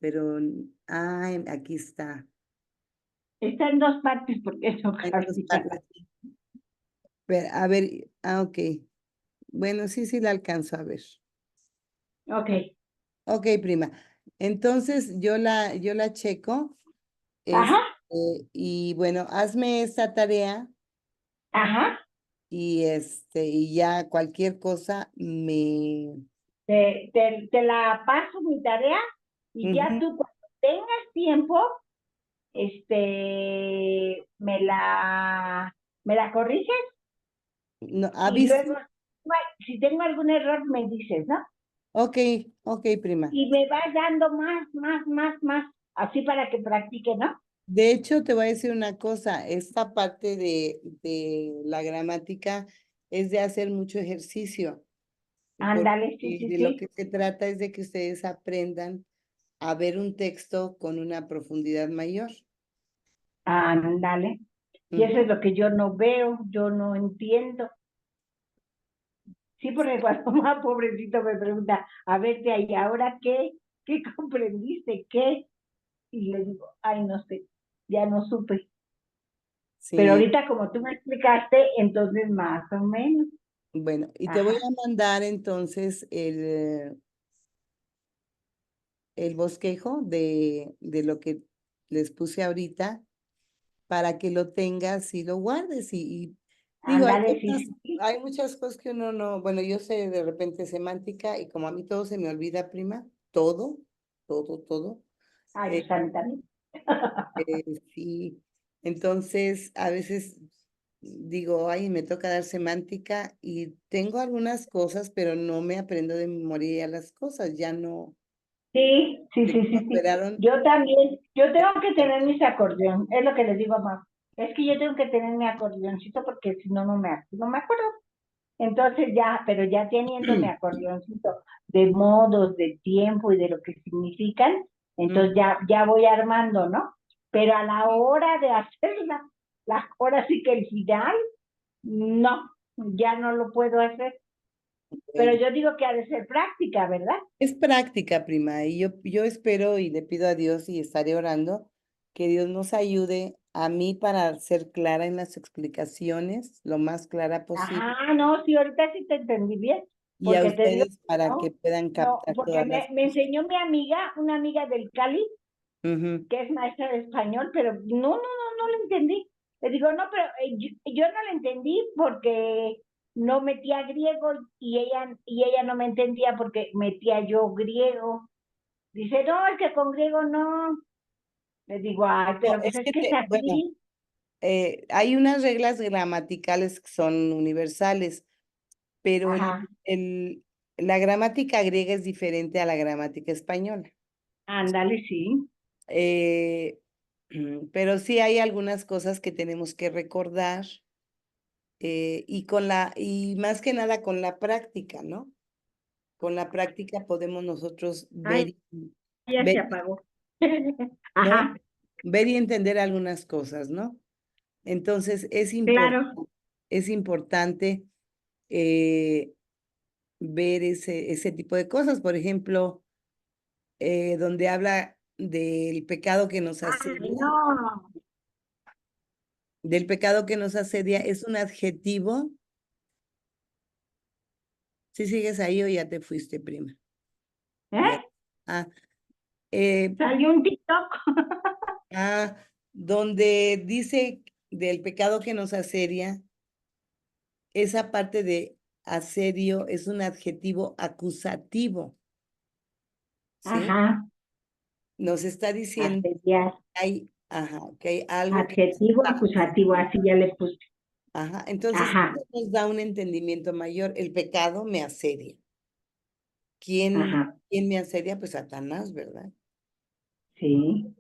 pero, aquí está. Está en dos partes porque eso Hay 2 cabía. partes. A ver, ok. Bueno, sí la alcanzo a ver. Ok. Ok, prima. Entonces yo la checo. Ajá, Y bueno, hazme esta tarea ajá. y ya cualquier cosa Te la paso mi tarea y ya Ujú. tú cuando tengas tiempo, me la corriges No, y avisa. luego, si tengo algún error, me dices, ¿no? Ok, ok, prima. Y me vas dando más, así para que practique, ¿no? De hecho, te voy a decir una cosa, esta parte de la gramática es de hacer mucho ejercicio, porque Ándale, sí, sí, de lo sí. que se trata es de que ustedes aprendan a ver un texto con una profundidad mayor. Ándale. Y eso Ujú. es lo que yo no veo, yo no entiendo. Sí, porque cuando más pobrecito me pregunta, a ver, de ahí, ¿ahora qué? ¿Qué comprendiste? ¿Qué? Y le digo, ay, no sé, ya no supe. Pero Sí, ahorita como tú me explicaste, entonces más o menos. bueno, y te voy Ajá, a mandar entonces el bosquejo de lo que les puse ahorita para que lo tengas y lo guardes. Y digo, ándale, sí, sí, sí. hay muchas cosas que uno no, bueno, yo sé de repente semántica y como a mí todo se me olvida, prima, todo. Ay, eh, pues a mí también. sí, entonces a veces digo, ay, me toca dar semántica y tengo algunas cosas, pero no me aprendo de memoria las cosas, ya no, Sí, sí, se sí, me sí, sí. operaron. Yo también, yo tengo que tener mis acordeón, es lo que les digo a mamá. Es que yo tengo que tener mi acordeoncito porque si no, no me acuerdo. Entonces ya, pero ya teniendo mi acordeoncito de modos, de tiempo y de lo que significan, entonces ya voy armando, ¿no? Pero a la hora de hacerla, ahora sí que el final, no, ya no lo puedo hacer. Pero Bueno, yo digo que ha de ser práctica, ¿verdad? es práctica, prima, y yo espero y le pido a Dios y estaré orando que Dios nos ayude a mí para ser clara en las explicaciones, lo más clara posible, Ajá, no, sí, ahorita sí te entendí bien, y a porque te digo, ustedes para que no, puedan no, captar porque todas las me cosas. enseñó mi amiga, una amiga del Cali, Ujú. que es maestra de español, pero no lo entendí. Le digo, no, pero yo no lo entendí porque no metía griego y ella no me entendía porque metía yo griego. Dice, no, es que con griego no. Le digo, ay, No, pero pues es es que que es bueno, así. hay unas reglas gramaticales que son universales. pero Ajá. la gramática griega es diferente a la gramática española. Ándale, sí. Eh, pero sí hay algunas cosas que tenemos que recordar y más que nada con la práctica, ¿no? Con la práctica podemos nosotros Ay, ya se ver, apagó. ¿no? Ajá, Ver y entender algunas cosas, ¿no? Entonces claro. es importante ver ese tipo de cosas. Por ejemplo, donde habla del pecado que nos Ay, asedia, no. del pecado que nos asedia, es un adjetivo. Si sigues ahí o ya te fuiste, prima. Ya. ¿Eh? Ah, eh, Salió un TikTok. donde dice del pecado que nos asedia, esa parte de asedio es un adjetivo acusativo, ¿sí? Ajá, Nos está diciendo asediar. que hay algo que nos Adjetivo está acusativo, asediando. así ya le puse. Entonces, Ajá, eso nos da un entendimiento mayor. El pecado me asedia. ¿Quién, ajá, quién me asedia? Pues Satanás, ¿verdad? sí.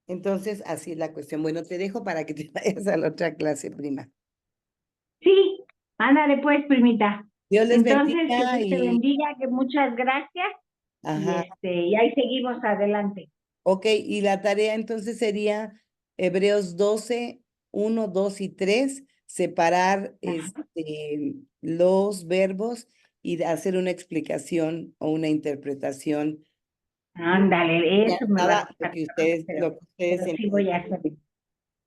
Entonces, así es la cuestión. Bueno, te dejo para que te vayas a la otra clase, prima. Sí, ándale pues, primita. Dios les Entonces, que bendiga Dios te y, bendiga, que muchas gracias. ajá, Y ahí seguimos adelante. ok, y la tarea entonces sería Hebreos 12, 1, 2 y 3, separar los verbos y hacer una explicación o una interpretación Ándale, eso me va a orientada a costar trabajo, lo que ustedes pero sí voy a entienden. hacerlo.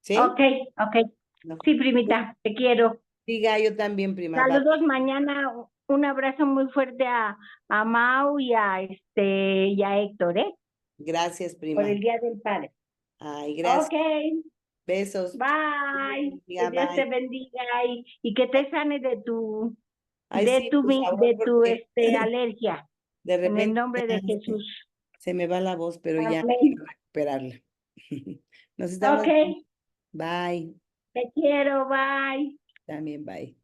¿Sí? Ok, ok. No. Sí, primita, te quiero. Diga yo también, prima. Bye. Saludos mañana. Un abrazo muy fuerte a Mau y a Héctor, ¿eh? Gracias, Por prima. el Día del Padre. Ay, Ok, gracias. Besos. bye. Que Diga Dios te bye. bendiga y que te sane Ay, sí, por favor, de tu porque alergia. de En el repente nombre ya de Jesús. se me va la voz, pero ya Amén. quiero recuperarla. Nos estamos. Ok, Bye. te quiero, bye. También bye.